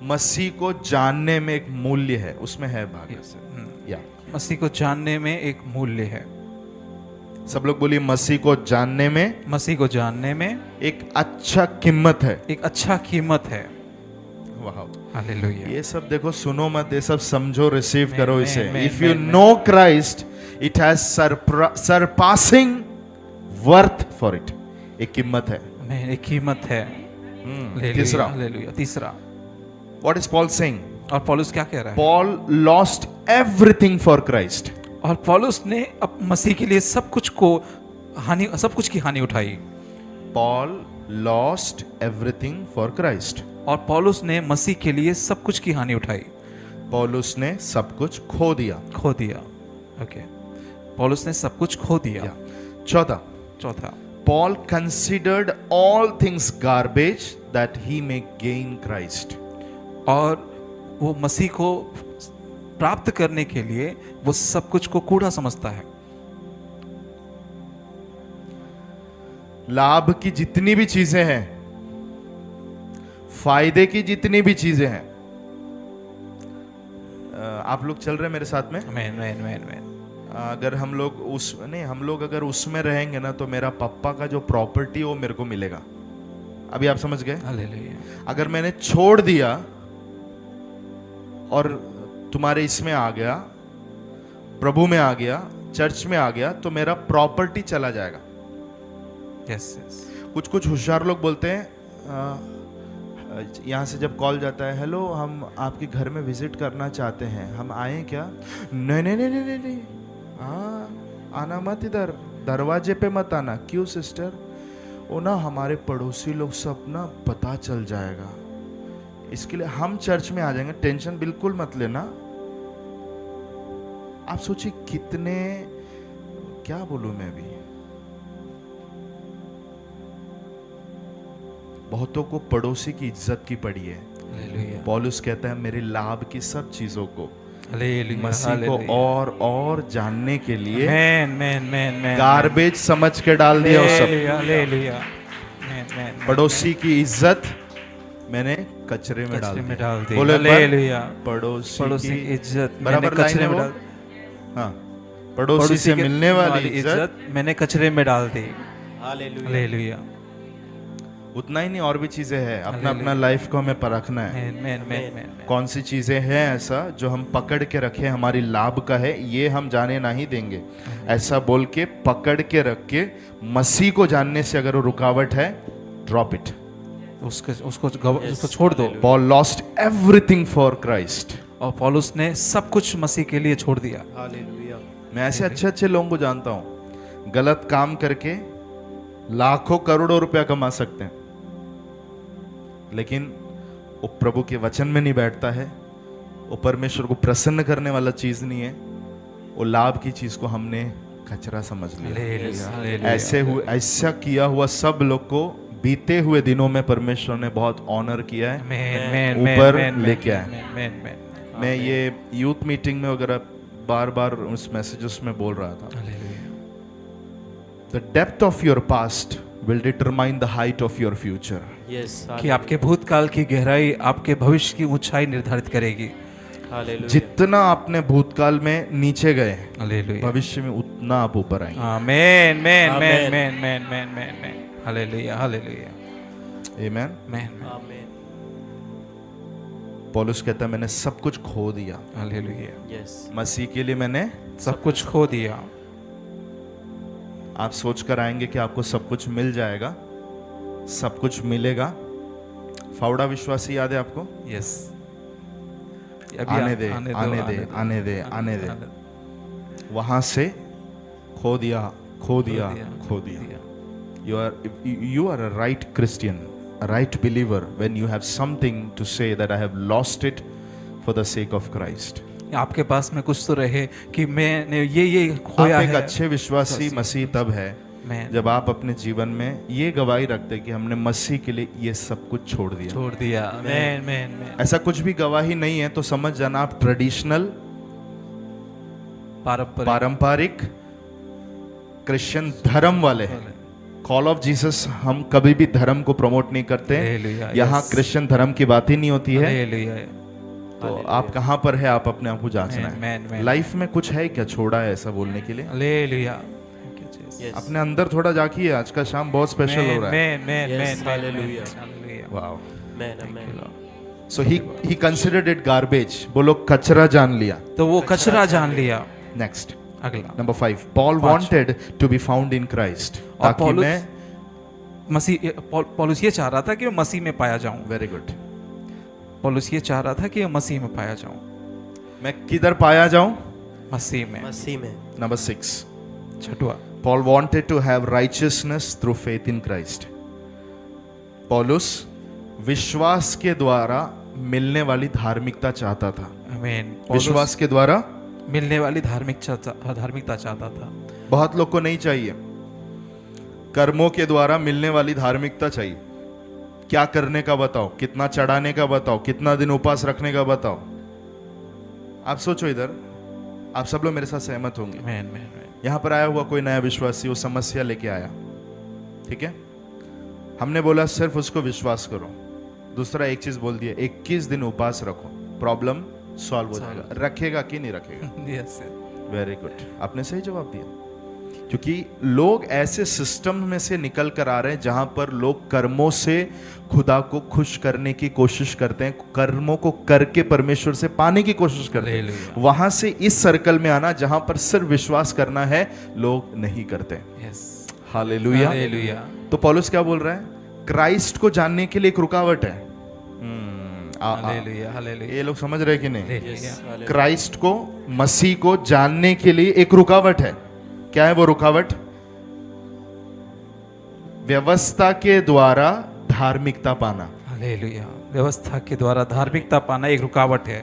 मसीह को जानने में एक मूल्य है, उसमें है भाग। या मसीह को जानने में एक मूल्य है। सब लोग बोलिए, मसीह को जानने में, मसीह को जानने में एक अच्छा कीमत है, एक अच्छा कीमत है। वाह, हालेलुया। ये सब देखो, सुनो मत, ये सब समझो, रिसीव करो इसे। amen, if you amen, know Christ, it has surpassing worth for it. एक कीमत है, एक कीमत है। तीसरा, हालेलुया। तीसरा, व्हाट इज पॉल सेइंग? और पौलुस क्या कह रहा है? Paul lost everything for Christ. और पौलुस ने अब मसीह के लिए सब कुछ की हानि उठाई। Paul lost everything for Christ. और पौलुस ने मसीह के लिए सब कुछ की हानि उठाई। पौलुस ने सब कुछ खो दिया। ओके। पौलुस ने सब कुछ खो दिया। चौथा, Paul considered all things garbage that he may gain Christ. और वो मसीह को प्राप्त करने के लिए वो सब कुछ को कूड़ा समझता है। लाभ की जितनी भी चीजें हैं, फायदे की जितनी भी चीजें हैं, आप लोग चल रहे हैं मेरे साथ में? आमीन। अगर हम लोग अगर उसमें रहेंगे ना, तो मेरा पापा का जो प्रॉपर्टी वो मेरे को मिलेगा। अभी आप समझ गए? हालेलुया। अगर मैंने छोड़ दिया और तुम्हारे इसमें आ गया, प्रभु में आ गया, चर्च में आ गया, तो मेरा प्रॉपर्टी चला जाएगा। यस। कुछ होशियार लोग बोलते हैं, यहाँ से जब कॉल जाता है, हेलो हम आपके घर में विजिट करना चाहते हैं, हम आए क्या? नहीं, हाँ आना मत, इधर दरवाजे पे मत आना। क्यों सिस्टर? वो ना हमारे पड़ोसी लोग सब ना पता चल जाएगा, इसके लिए हम चर्च में आ जाएंगे, टेंशन बिल्कुल मत लेना। आप सोचिए क्या बोलूं मैं भी। बहुतों को पड़ोसी की इज्जत की पड़ी है। हालेलुया पौलुस कहता है मेरे लाभ की सब चीजों को हालेलुया मसीह को और जानने के लिए man man man man garbage समझ के डाल दिया उस सब। हालेलुया मैन मैन पड़ोसी की इज्जत मैंने कचरे में डाल में दिया। डाल दी बोलो एक बार, हालेलुया पड़ोसी पड़ोसी की की इज्जत बराबर मैंने कचरे लाइन है में वो? डाल हाँ, पड़ोसी से के मिलने वाली इज्जत मैंने कचरे में डाल दी हालेलुया हालेलुया उतना ही नहीं, और भी चीजें हैं। अपना अपना लाइफ को हमें परखना है। मैन मैन मैन मैन कौन सी चीजें हैं ऐसा जो हम पकड़ के रखे हमारी लाभ का है, ये हम जाने नहीं देंगे। ऐसा बोल के पकड़ के रख के मसीह को जानने से अगर वो रुकावट है, ड्रॉप इट। उसको छोड़ दो। Paul lost everything for Christ. और पौलुस ने सब कुछ मसीह के लिए छोड़ दिया। हालेलुया मैं ऐसे अच्छे अच्छे लोगों को जानता हूं, गलत काम करके लाखों करोड़ों रुपया कमा सकते हैं, लेकिन वो प्रभु के वचन में नहीं बैठता है, वो परमेश्वर को प्रसन्न करने वाला चीज नहीं है, वो लाभ की चीज को हमने कचरा समझ लिया। हालेलुया हालेलुया ऐसा किया हुआ सब लोग को बीते हुए दिनों में परमेश्वर ने बहुत ऑनर किया है, मैन मैन ऊपर मैन लेके आए। मैन मैन मैन मैं ये यूथ मीटिंग में वगैरह बार बार उस मैसेजेस में बोल रहा था। Hallelujah the depth of your past will determine the height of your future. Yes कि आपके भूतकाल की गहराई आपके भविष्य की ऊंचाई निर्धारित करेगी। हालेलुया जितना आपने भूतकाल में नीचे गए, हालेलुया भविष्य में उतना आप ऊपर आएंगे। Amen man man amen. Man man man man man hallelujah hallelujah amen. Man amen पौलुस कहता है मैंने सब कुछ खो दिया, हालेलुया यस मसीह के लिए मैंने। सब कुछ खो दिया। आप सोच कर आएंगे कि आपको सब कुछ मिल जाएगा, सब कुछ मिलेगा। फावड़ा विश्वासी याद है आपको? यस आने दे आने दे आने दे आने दे, वहां से खो दिया खो दिया खो दिया। You are a right Christian, a right believer when you have something to say that I have lost it for the sake of Christ. आपके पास में कुछ तो रहे कि मैंने ये खोया आप है। एक अच्छे विश्वासी मसीह तब है मैं जब आप अपने जीवन में ये गवाही रखते हैं कि हमने मसीह के लिए ये सब कुछ छोड़ दिया। छोड़ दिया। मैन मैन मैन ऐसा कुछ भी गवाही नहीं है तो समझ जाना आप ट्रेडिशनल पारंपरिक क्रिश्चियन धर्म वाले हैं। कॉल ऑफ जीसस हम कभी भी धर्म को प्रमोट नहीं करते। हालेलुया, यहाँ yes। क्रिश्चियन धर्म की बात ही नहीं होती है। हालेलुया। तो आप कहाँ पर है, आप अपने आप को जांचना मैन, है। मैन। लाइफ में कुछ है क्या छोड़ा है ऐसा बोलने के लिए? हालेलुया। यस अपने अंदर थोड़ा झांकिए, आज का शाम बहुत स्पेशल हो रहा है। Man man Yes, man hallelujah. Hallelujah. Wow. Man amen so he considered it garbage. बोलो कचरा जान लिया। तो वो कचरा जान लिया। नेक्स्ट अगला नंबर 5, Paul wanted to be found in Christ. और ताकि पौलुस मैं मसीह पौलुस ये चाह रहा था कि मैं मसीह में पाया जाऊं। वेरी गुड, पौलुस ये चाह रहा था कि मैं मसीह में पाया जाऊं। मैं किधर पाया जाऊं? मसीह में। मसीह में नंबर 6, छठवा Paul wanted to have righteousness through faith in Christ. पौलुस विश्वास के द्वारा मिलने वाली धार्मिकता चाहता था। आमीन। विश्वास के द्वारा मिलने वाली धार्मिकता चाहता था। बहुत लोग को नहीं चाहिए, कर्मों के द्वारा मिलने वाली धार्मिकता चाहिए। क्या करने का बताओ, कितना चढ़ाने का बताओ, कितना दिन उपवास रखने का बताओ। आप सोचो, इधर आप सब लोग मेरे साथ सहमत होंगे। मैन मैन मैन यहाँ पर आया हुआ कोई नया विश्वासी वो समस्या लेके आया, ठीक है, हमने बोला सिर्फ उसको विश्वास करो। दूसरा एक चीज बोल दिया, 21 दिन उपवास रखो, प्रॉब्लम सॉल्व हो जाएगा। रखेगा कि नहीं रखेगा? यस वेरी गुड, आपने सही जवाब दिया। क्योंकि लोग ऐसे सिस्टम में से निकल कर आ रहे हैं जहां पर लोग कर्मों से खुदा को खुश करने की कोशिश करते हैं, कर्मों को करके परमेश्वर से पाने की कोशिश करते हैं। हालेलुया। वहां से इस सर्कल में आना जहां पर सिर्फ विश्वास करना है, लोग नहीं करते। Yes hallelujah. हालेलुया। तो पौलुस क्या बोल रहा है? क्राइस्ट को जानने के लिए एक रुकावट है। Hallelujah hallelujah. ये लोग समझ रहे कि नहीं? हालेलुया। क्राइस्ट को, मसीह को जानने के लिए एक रुकावट है। क्या है वो रुकावट? व्यवस्था के द्वारा धार्मिकता पाना। हालेलुया। व्यवस्था के द्वारा धार्मिकता पाना एक रुकावट है।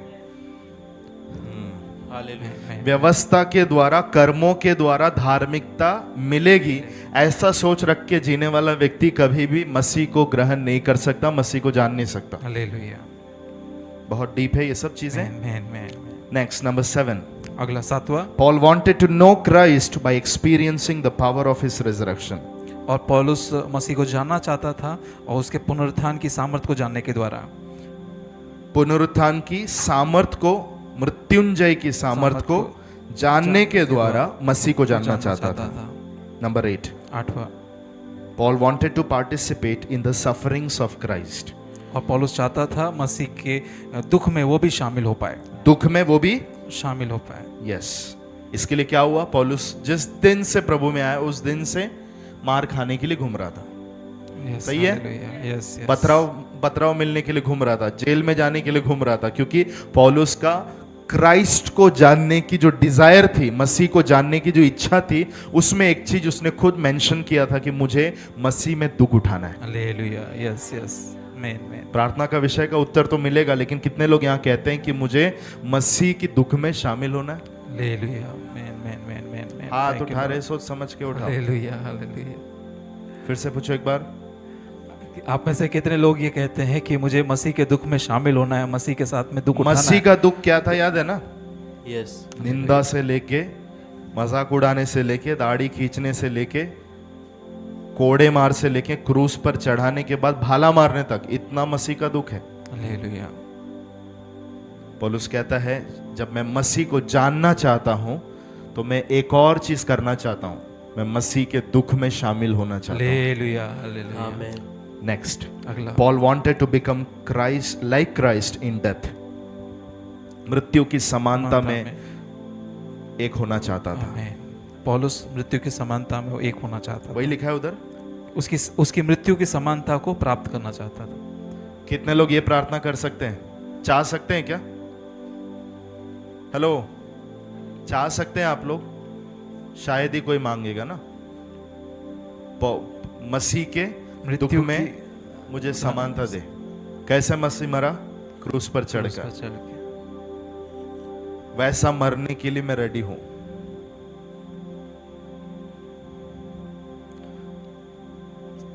हालेलुया व्यवस्था के द्वारा, कर्मों के द्वारा धार्मिकता मिलेगी, ऐसा सोच रख के जीने वाला व्यक्ति कभी भी मसीह को ग्रहण नहीं कर सकता, मसीह को जान नहीं सकता। हालेलुया। बहुत डीप है ये सब चीजें। आमेन। नेक्स्ट, नंबर 7, अगला 7वां, Paul wanted to know Christ by experiencing the power of his resurrection. और पौलुस मसीह को जानना चाहता था और उसके पुनरुत्थान की सामर्थ को जानने के द्वारा, पुनरुत्थान की सामर्थ को, मृत्युंजय की सामर्थ को जानने के द्वारा मसीह को जानना चाहता था। Number 8, 8वां, Paul wanted to participate in the sufferings of Christ. और पौलुस चाहता था मसीह के दुख में वो भी शामिल हो पाए, दुख में वो भी शामिल हो पाए। यस। इसके लिए क्या हुआ, पौलुस जिस दिन से प्रभु में आया उस दिन से मार खाने के लिए घूम रहा था। सही है? यस, पथराव मिलने के लिए घूम रहा था, जेल में जाने के लिए घूम रहा था, क्योंकि पौलुस का क्राइस्ट को जानने की जो डिजायर थी, मसीह को जानने की जो इच्छा थी, उसमें एक चीज उसने खुद मेंशन किया था कि मुझे मसीह में दुख उठाना है। हालेलुया। यस, आमेन। प्रार्थना का विषय का उत्तर तो मिलेगा, लेकिन कितने लोग यहाँ कहते हैं कि मुझे मसीह की दुख में शामिल होना है? हालेलुया। आमेन। हाथ उठा रहे, सोच समझ के उठाओ। हालेलुया। फिर से पूछो एक बार। आप में से कितने लोग ये कहते हैं कि मुझे मसीह के दुख में शामिल होना है, मसीह के साथ में दुख उठाना है? मसीह का दुख क्या था याद है ना? यस निंदा से लेके, मजाक उड़ाने से लेके, दाढ़ी खींचने से लेके, कोड़े मार से लेके, क्रूस पर चढ़ाने के बाद भाला मारने तक, इतना मसीह का दुख है। हालेलुया। पौलुस कहता है जब मैं मसीह को जानना चाहता हूं तो मैं एक और चीज करना चाहता हूं, मैं मसीह के दुख में शामिल होना चाहता हूं। हालेलुया। आमेन नेक्स्ट, अगला, Paul wanted to become Christ like Christ in death. मृत्यु की समानता में एक होना चाहता था। आमेन। पौलुस मृत्यु की समानता में वो एक होना चाहता था। वही लिखा है उधर। उसकी मृत्यु की समानता को प्राप्त करना चाहता था। कितने लोग ये प्रार्थना कर सकते हैं, चाह सकते हैं क्या? हेलो, चाह सकते हैं आप लोग? शायद ही कोई मांगेगा ना। मसीह के दुख में मुझे समानता दे। कैसे मसीह मरा? क्रूस पर चढ़कर। वैसा मरने के लिए मैं रेडी हूं।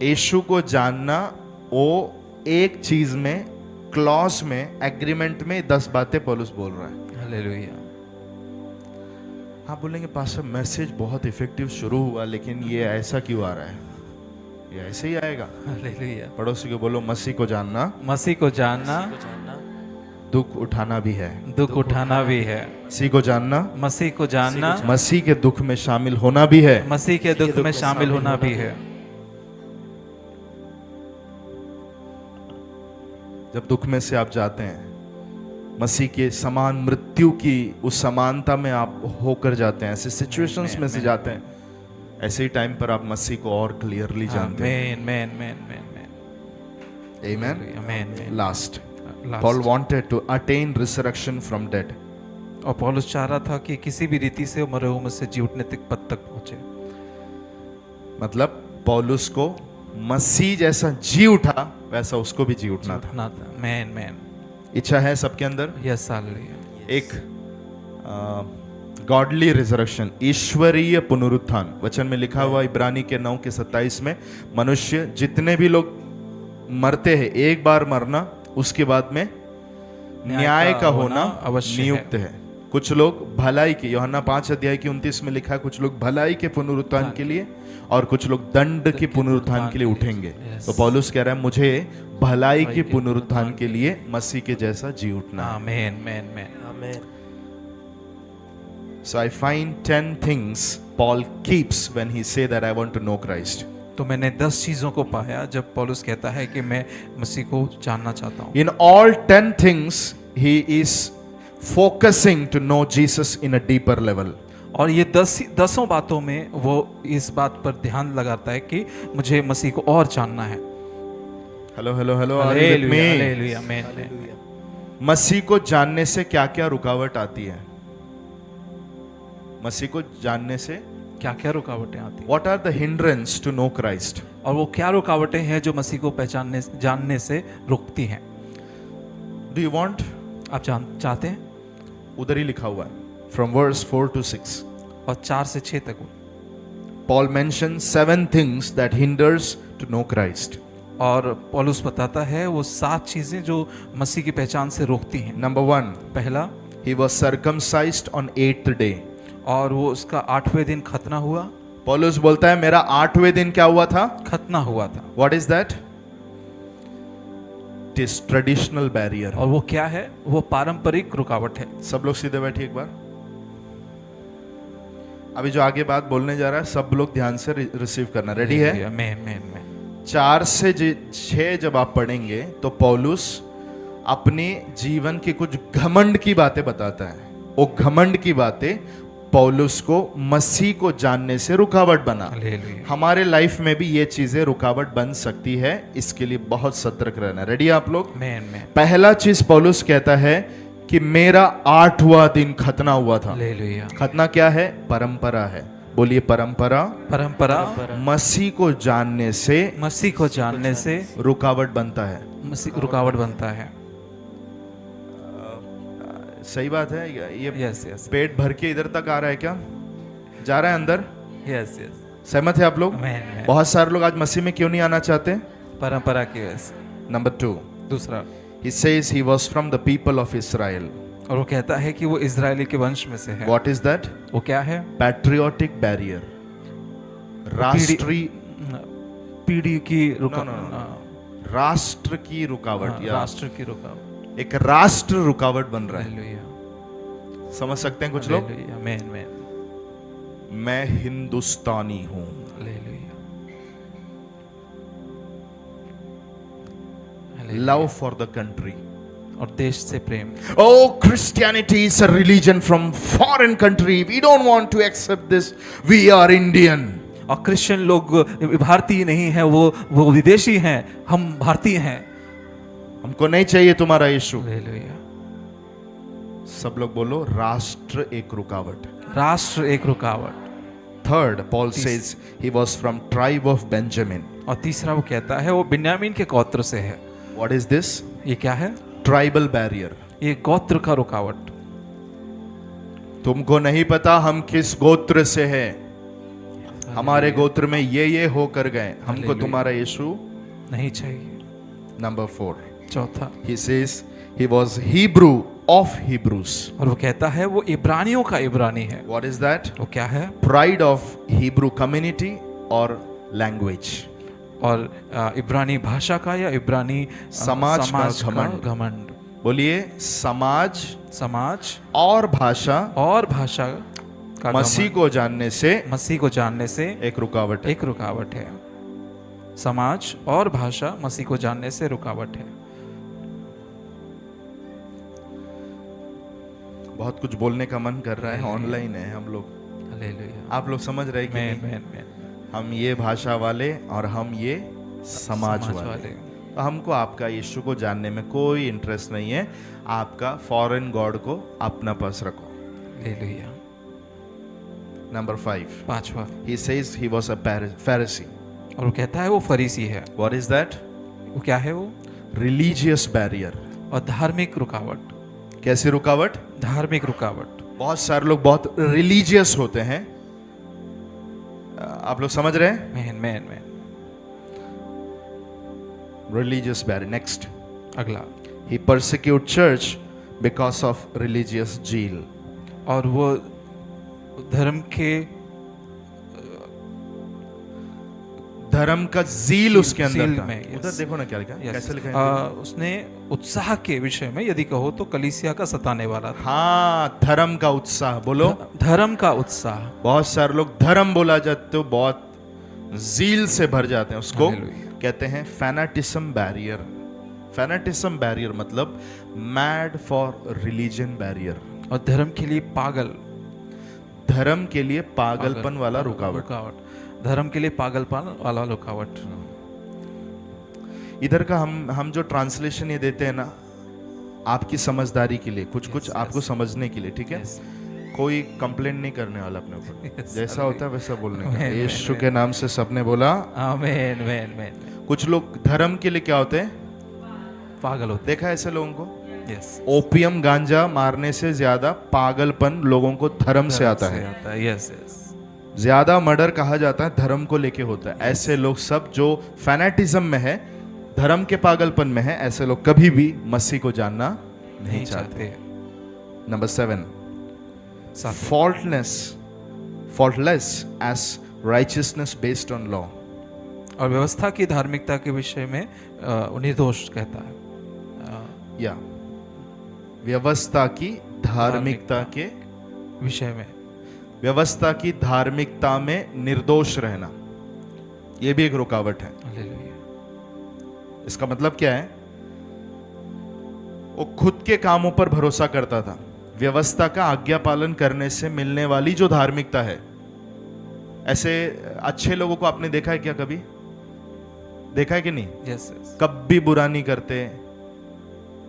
यीशु को जानना, वो एक चीज में, क्लॉज में, एग्रीमेंट में 10 बातें पौलुस बोल रहा है। हालेलुया। आप बोलेंगे पास्टर मैसेज बहुत इफेक्टिव शुरू हुआ, लेकिन ये ऐसा क्यों आ रहा है? ये ऐसे ही आएगा। हालेलुया। पड़ोसी को बोलो, मसीह को जानना, मसीह को जानना दुख उठाना भी है। दुख उठाना भी है। मसीह को जानना, मसीह को जानना मसीह के दुख में शामिल होना भी है। मसीह के दुख में शामिल होना भी है। जब दुख में से आप जाते हैं, मसीह के समान मृत्यु की उस समानता में आप होकर जाते हैं, ऐसे सिचुएशंस में से जाते हैं, ऐसे ही टाइम पर आप मसीह को और क्लियरली जानते हैं। Amen. Last, Paul wanted to attain resurrection from dead. और पौलुस चाह रहा था कि किसी भी रीति से मरे हुए में से जी उठने तक पद तक पहुंचे। मतलब पौलुस को मसीह जैसा जी उठा वैसा उसको भी जी उठना था। मैन इच्छा है सबके अंदर। Yes, hallelujah. एक गॉडली रिजरेक्शन, ईश्वरीय पुनरुत्थान। वचन में लिखा हुआ इब्रानी के 9 के 27 में, मनुष्य जितने भी लोग मरते हैं, एक बार मरना, उसके बाद में न्याय का होना नियुक्त है। कुछ लोग भलाई के, यूहन्ना 5 अध्याय की 29 में लिखा है, कुछ लोग भलाई के पुनरुत्थान के लिए और कुछ लोग दंड के पुनरुत्थान के लिए उठेंगे। तो पौलुस कह रहा है मुझे भलाई के पुनरुत्थान के लिए मसीह के जैसा जी उठना। आमेन। So I find 10 things Paul keeps when he say that I want to know Christ. तो मैंने 10 चीजों को पाया जब पौलुस कहता है कि मैं मसीह को जानना चाहता हूँ। In all 10 things he is focusing to know Jesus in a deeper level. और ये 10 बातों में वो इस बात पर ध्यान लगाता है कि मुझे मसीह को और जानना है। Hello, hallelujah. आमेन। मसीह को जानने से क्या क्या रुकावट आती है? मसीह को जानने से क्या क्या रुकावटें आती हैं? What are the hindrance to know Christ? और वो क्या रुकावटें हैं जो मसीह को पहचानने, जानने से रुकती हैं? Do you want? आप चाहते हैं? उधर ही लिखा हुआ है, from verse 4 to 6. और 4 से 6 तक। Paul mentions 7 things that hinders to know Christ. और पौलुस बताता है वो 7 चीजें जो मसीह की पहचान से रोकती हैं। Number 1, पहला, he was circumcised on 8th day. और वो उसका 8वें दिन खतना हुआ। पौलुस बोलता है मेरा 8वें दिन क्या हुआ था? खतना हुआ था। What is that? It is traditional barrier. और वो क्या है? वो पारंपरिक रुकावट है। सब लोग सीधे बैठिए एक बार। अभी जो आगे बात बोलने जा रहा है सब लोग ध्यान से रिसीव करना। रेडी है? मैं 4 से 6 जब आप पढ़ेंगे तो पौलुस अपने जीवन के कुछ घमंड की बातें बताता है। वो घमंड की बातें पौलुस को मसीह को जानने से रुकावट बना। हालेलुया। हमारे लाइफ में भी ये चीजें रुकावट बन सकती है, इसके लिए बहुत सतर्क रहना। रेडी आप लोग? मैं पहला चीज पौलुस कहता है कि मेरा 8वां दिन खतना हुआ था। हालेलुया। खतना क्या है? परंपरा है। बोलिए परंपरा। परंपरा मसीह को जानने से मसीह को जानने से रुकावट बनता है। मसीह रुकावट बनता है। सही बात है ये? यस यस पेट भर के इधर तक आ रहा है क्या? जा रहा है अंदर? Yes yes. सहमत है आप लोग? मैं बहुत सारे लोग आज मसीह में क्यों नहीं आना चाहते? परंपरा की वजह से। नंबर 2, दूसरा, he says he was from the people of Israel. और वो कहता है कि वो इजरायली के वंश में से है। What is that? वो क्या है? Patriotic barrier. राष्ट्रीय पीढ़ी की राष्ट्र की रुकावट या राष्ट्र की रुकावट। एक राष्ट्र रुकावट बन रहा है। हालेलुया। समझ सकते हैं कुछ लोग? हालेलुया। मैं मैं हिंदुस्तानी हूं। Hallelujah. Love for the country. और देश से प्रेम। Oh, Christianity is a religion from foreign country. We don't want to accept this. We are Indian. और क्रिश्चियन लोग भारतीय नहीं है, वो विदेशी हैं, हम भारतीय हैं। हमको नहीं चाहिए तुम्हारा यीशु। हालेलुया। सब लोग बोलो राष्ट्र एक रुकावट। राष्ट्र एक रुकावट। Third, Paul says he was from tribe of Benjamin. और तीसरा वो कहता है वो बिन्यामीन के गोत्र से है। What is this? ये क्या है? Tribal barrier. ये गोत्र का रुकावट। तुमको नहीं पता हम किस गोत्र से हैं। हमारे गोत्र में ये होकर गए, हमको हालेलुया। तुम्हारा यीशु नहीं चाहिए। Number 4, चौथा, he says he was Hebrew of Hebrews. और वो कहता है वो इब्रानियों का इब्रानी है। What is that? वो क्या है? Pride of Hebrew community or language. और इब्रानी भाषा का या इब्रानी समाज का घमंड। घमंड। बोलिए समाज समाज और भाषा और भाषा का मसीह घमंड। को जानने से मसीह को जानने से एक रुकावट है। एक रुकावट है। समाज और भाषा मसीह को जानने से रुकावट है। बहुत कुछ बोलने का मन कर रहा है, ऑनलाइन है हम लोग। हालेलुया। आप लोग समझ रहे हैं कि नहीं? मैं हम ये भाषा वाले और हम ये समाज वाले। तो हमको आपका यीशु को जानने में कोई इंटरेस्ट नहीं है। आपका फॉरेन गॉड को अपना पास रखो। हालेलुया। नंबर 5, पांचवा, he says he was a Pharisee. और वो कहता है वो फरीसी है। What is that? वो क्या है? वो Religious barrier. और धार्मिक रुकावट। कैसी रुकावट? धार्मिक रुकावट। बहुत सारे लोग बहुत रिलीजियस होते हैं। आप लोग समझ रहे हैं? मैं Religious barrier. Next, अगला, he persecute church because of religious zeal. और वो धर्म का जील उसके अंदर zeal था। में, yes. उधर देखो ना क्या लिखा है? Yes. कैसे लिखा है? उसने उत्साह के विषय में यदि कहो तो कलीसिया का सताने वाला था। हाँ, धर्म का उत्साह। बोलो। धर्म का उत्साह। बहुत सारे लोग धर्म बोला जाते हो बहुत जील से भर जाते हैं, उसको Hallelujah. कहते हैं फैनाटिज्म बैरियर। फैनाटिज्म बैरियर मतलब मैड फॉर रिलीजन बैरियर। और धर्म के लिए पागल। धर्म के लिए पागलपन वाला रुकावट। धर्म के लिए पागलपन वाला रुकावट। इधर का हम जो ट्रांसलेशन ये देते हैं ना, आपकी समझदारी के लिए, कुछ आपको समझने के लिए, ठीक है? Yes. कोई कंप्लेंट नहीं करने वाला अपने ऊपर। Yes, जैसा होता है वैसा बोलने का। Amen, यीशु amen. के नाम से सबने बोला। आमीन। कुछ लोग धर्म के लिए क्या होते हैं? पागल होते। देखा है ऐसे लोगों को? यस ओपियम गांजा मारने से ज्यादा पागलपन लोगों को धर्म से आता है। यस यस ज्यादा मर्डर कहा जाता है धर्म को लेके होता है। ऐसे लोग सब जो फैनेटिज्म में है, धर्म के पागलपन में है, ऐसे लोग कभी भी मसीह को जानना नहीं चाहते। Number 7, faultless as righteousness based on law। और व्यवस्था की धार्मिकता के विषय में निर्दोष कहता है। या व्यवस्था की धार्मिकता के विषय में, व्यवस्था की धार्मिकता में निर्दोष रहना, यह भी एक रुकावट है। हालेलुया। इसका मतलब क्या है? वो खुद के कामों पर भरोसा करता था। व्यवस्था का आज्ञा पालन करने से मिलने वाली जो धार्मिकता है, ऐसे अच्छे लोगों को आपने देखा है क्या? कभी देखा है कि नहीं? यस यस कभी बुरा नहीं करते।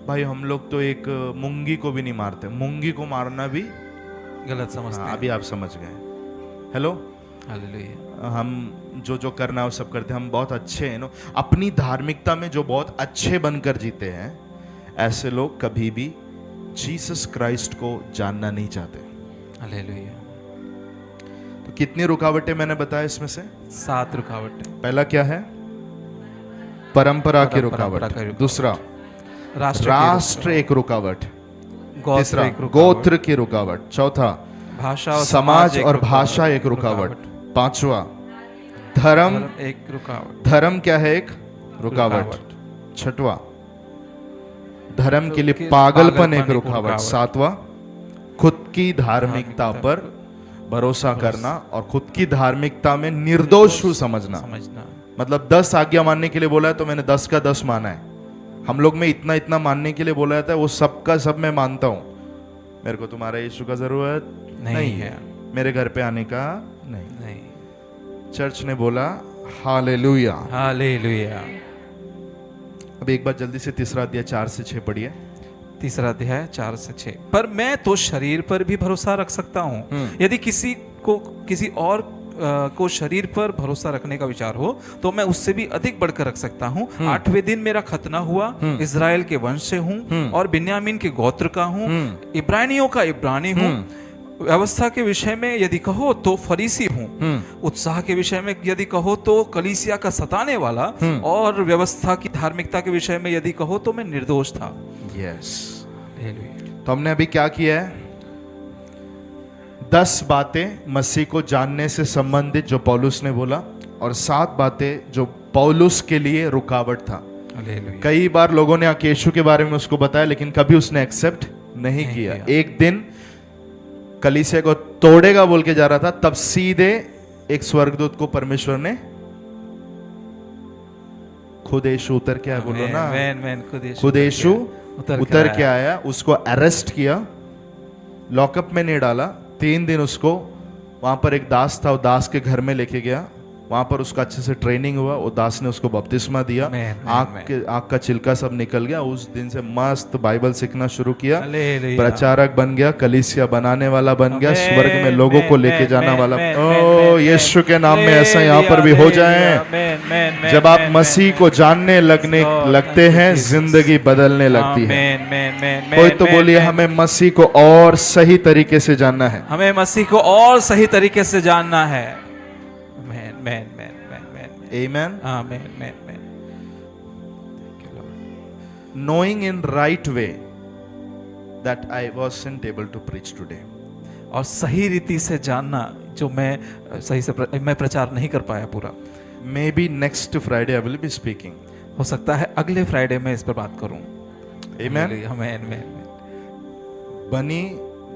भाई हम लोग तो एक मूंगी को भी नहीं मारते, मूंगी को मारना भी गलत समझते हैं। अभी आप समझ गए। Hello, hallelujah. हम जो करना है वो सब करते हैं, हम बहुत अच्छे हैं। अपनी धार्मिकता में जो बहुत अच्छे बनकर जीते हैं, ऐसे लोग कभी भी जीसस क्राइस्ट को जानना नहीं चाहते। हालेलुया। तो कितनी रुकावटें मैंने बताया इसमें से? 7 रुकावटें। पहला क्या है? परंपरा की रुकावट। दूसरा राष्ट्र एक रुकावट। तीसरा गोत्र की रुकावट। चौथा भाषा और समाज और भाषा एक रुकावट। पांचवा धर्म एक रुकावट। धर्म क्या है? एक रुकावट। छठवा धर्म के लिए पागलपन एक रुकावट। सातवां खुद की धार्मिकता पर भरोसा करना और खुद की धार्मिकता में निर्दोष हूं समझना। मतलब 10 आज्ञा मानने के लिए बोला है तो मैंने 10 का 10 माना है। हम लोग में इतना इतना मानने के लिए बोला जाता है, वो सब का सब मैं मानता हूं। मेरे को तुम्हारा यीशु का जरूरत नहीं है, मेरे घर पे आने का नहीं। चर्च ने बोला हालेलुया, हालेलुया। अब एक बार जल्दी से तीसरा अध्याय 4 से 6 पढ़िए। तीसरा अध्याय 4 से 6। पर मैं तो शरीर पर भी भरोसा रख सकता हूँ। यदि किसी और को शरीर पर भरोसा रखने का विचार हो तो मैं उससे भी अधिक बढ़कर रख सकता हूँ। 8वें दिन मेरा खतना हुआ, इज़राइल के वंश से हूँ और बिन्यामीन के गोत्र का हूँ, इब्रानियों का इब्रानी हूँ। व्यवस्था के विषय में यदि कहो तो फरीसी हूँ, उत्साह के विषय में यदि कहो तो कलीसिया का सताने वाला, और व्यवस्था की धार्मिकता के विषय में यदि कहो तो मैं निर्दोष था। यस। तो हमने अभी क्या किया है? 10 बातें मसीह को जानने से संबंधित जो पौलुस ने बोला, और 7 बातें जो पौलुस के लिए रुकावट था। कई बार लोगों ने यीशु के बारे में उसको बताया, लेकिन कभी उसने एक्सेप्ट नहीं किया। एक दिन कलीसिया को तोड़ेगा बोल के जा रहा था, तब सीधे एक स्वर्गदूत को परमेश्वर ने खुद यीशु उतर के आया, बोलो ना, खुद यीशु उतर के आया, उसको अरेस्ट किया, लॉकअप में नहीं डाला। 3 दिन उसको वहां पर एक दास था, वो दास के घर में लेके गया, वहां पर उसका अच्छे से ट्रेनिंग हुआ, वो दास ने उसको बपतिस्मा दिया, आँख का छिलका सब निकल गया। उस दिन से मस्त बाइबल सीखना शुरू किया, प्रचारक बन गया, कलीसिया बनाने वाला बन गया, स्वर्ग में लोगों को लेके जाना वाला। ओ यीशु के नाम में ऐसा यहाँ पर भी हो जाए। जब आप मसीह को जानने लगते हैं, जिंदगी बदलने लगती है। कोई तो बोलिए हमें मसीह को और सही तरीके से जानना है, हमें मसीह को और सही तरीके से जानना है। Amen. Amen. Knowing in right way that I wasn't able to preach today. और सही रीति से जानना जो मैं सही से मैं प्रचार नहीं कर पाया पूरा। Maybe next Friday I will be speaking. हो सकता है अगले फ्राइडे में इस पर बात करूं। Amen. Amen. बनी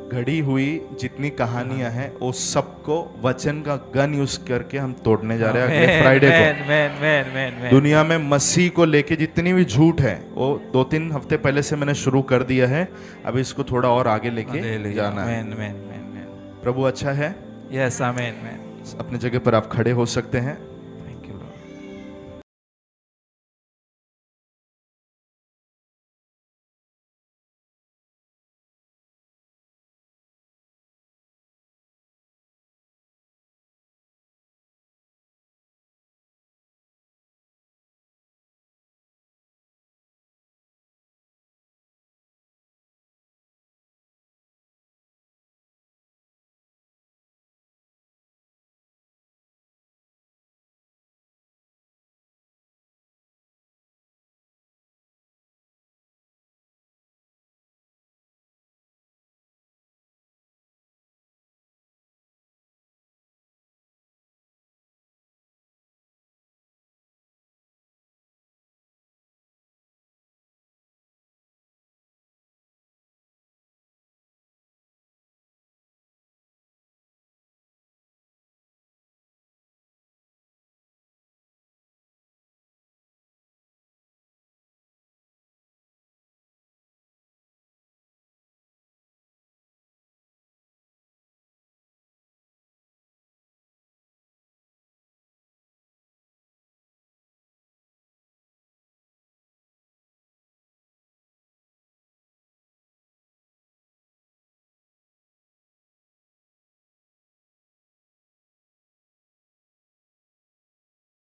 घड़ी हुई जितनी कहानियां हैं वो सबको वचन का गन यूज करके हम तोड़ने जा रहे हैं अगले फ्राइडे को। दुनिया में मसीह को लेके जितनी भी झूठ है वो 2-3 हफ्ते पहले से मैंने शुरू कर दिया है, अभी इसको थोड़ा और आगे लेके जाना है। प्रभु अच्छा है। यस आमीन। अपनी जगह पर आप खड़े हो सकते हैं।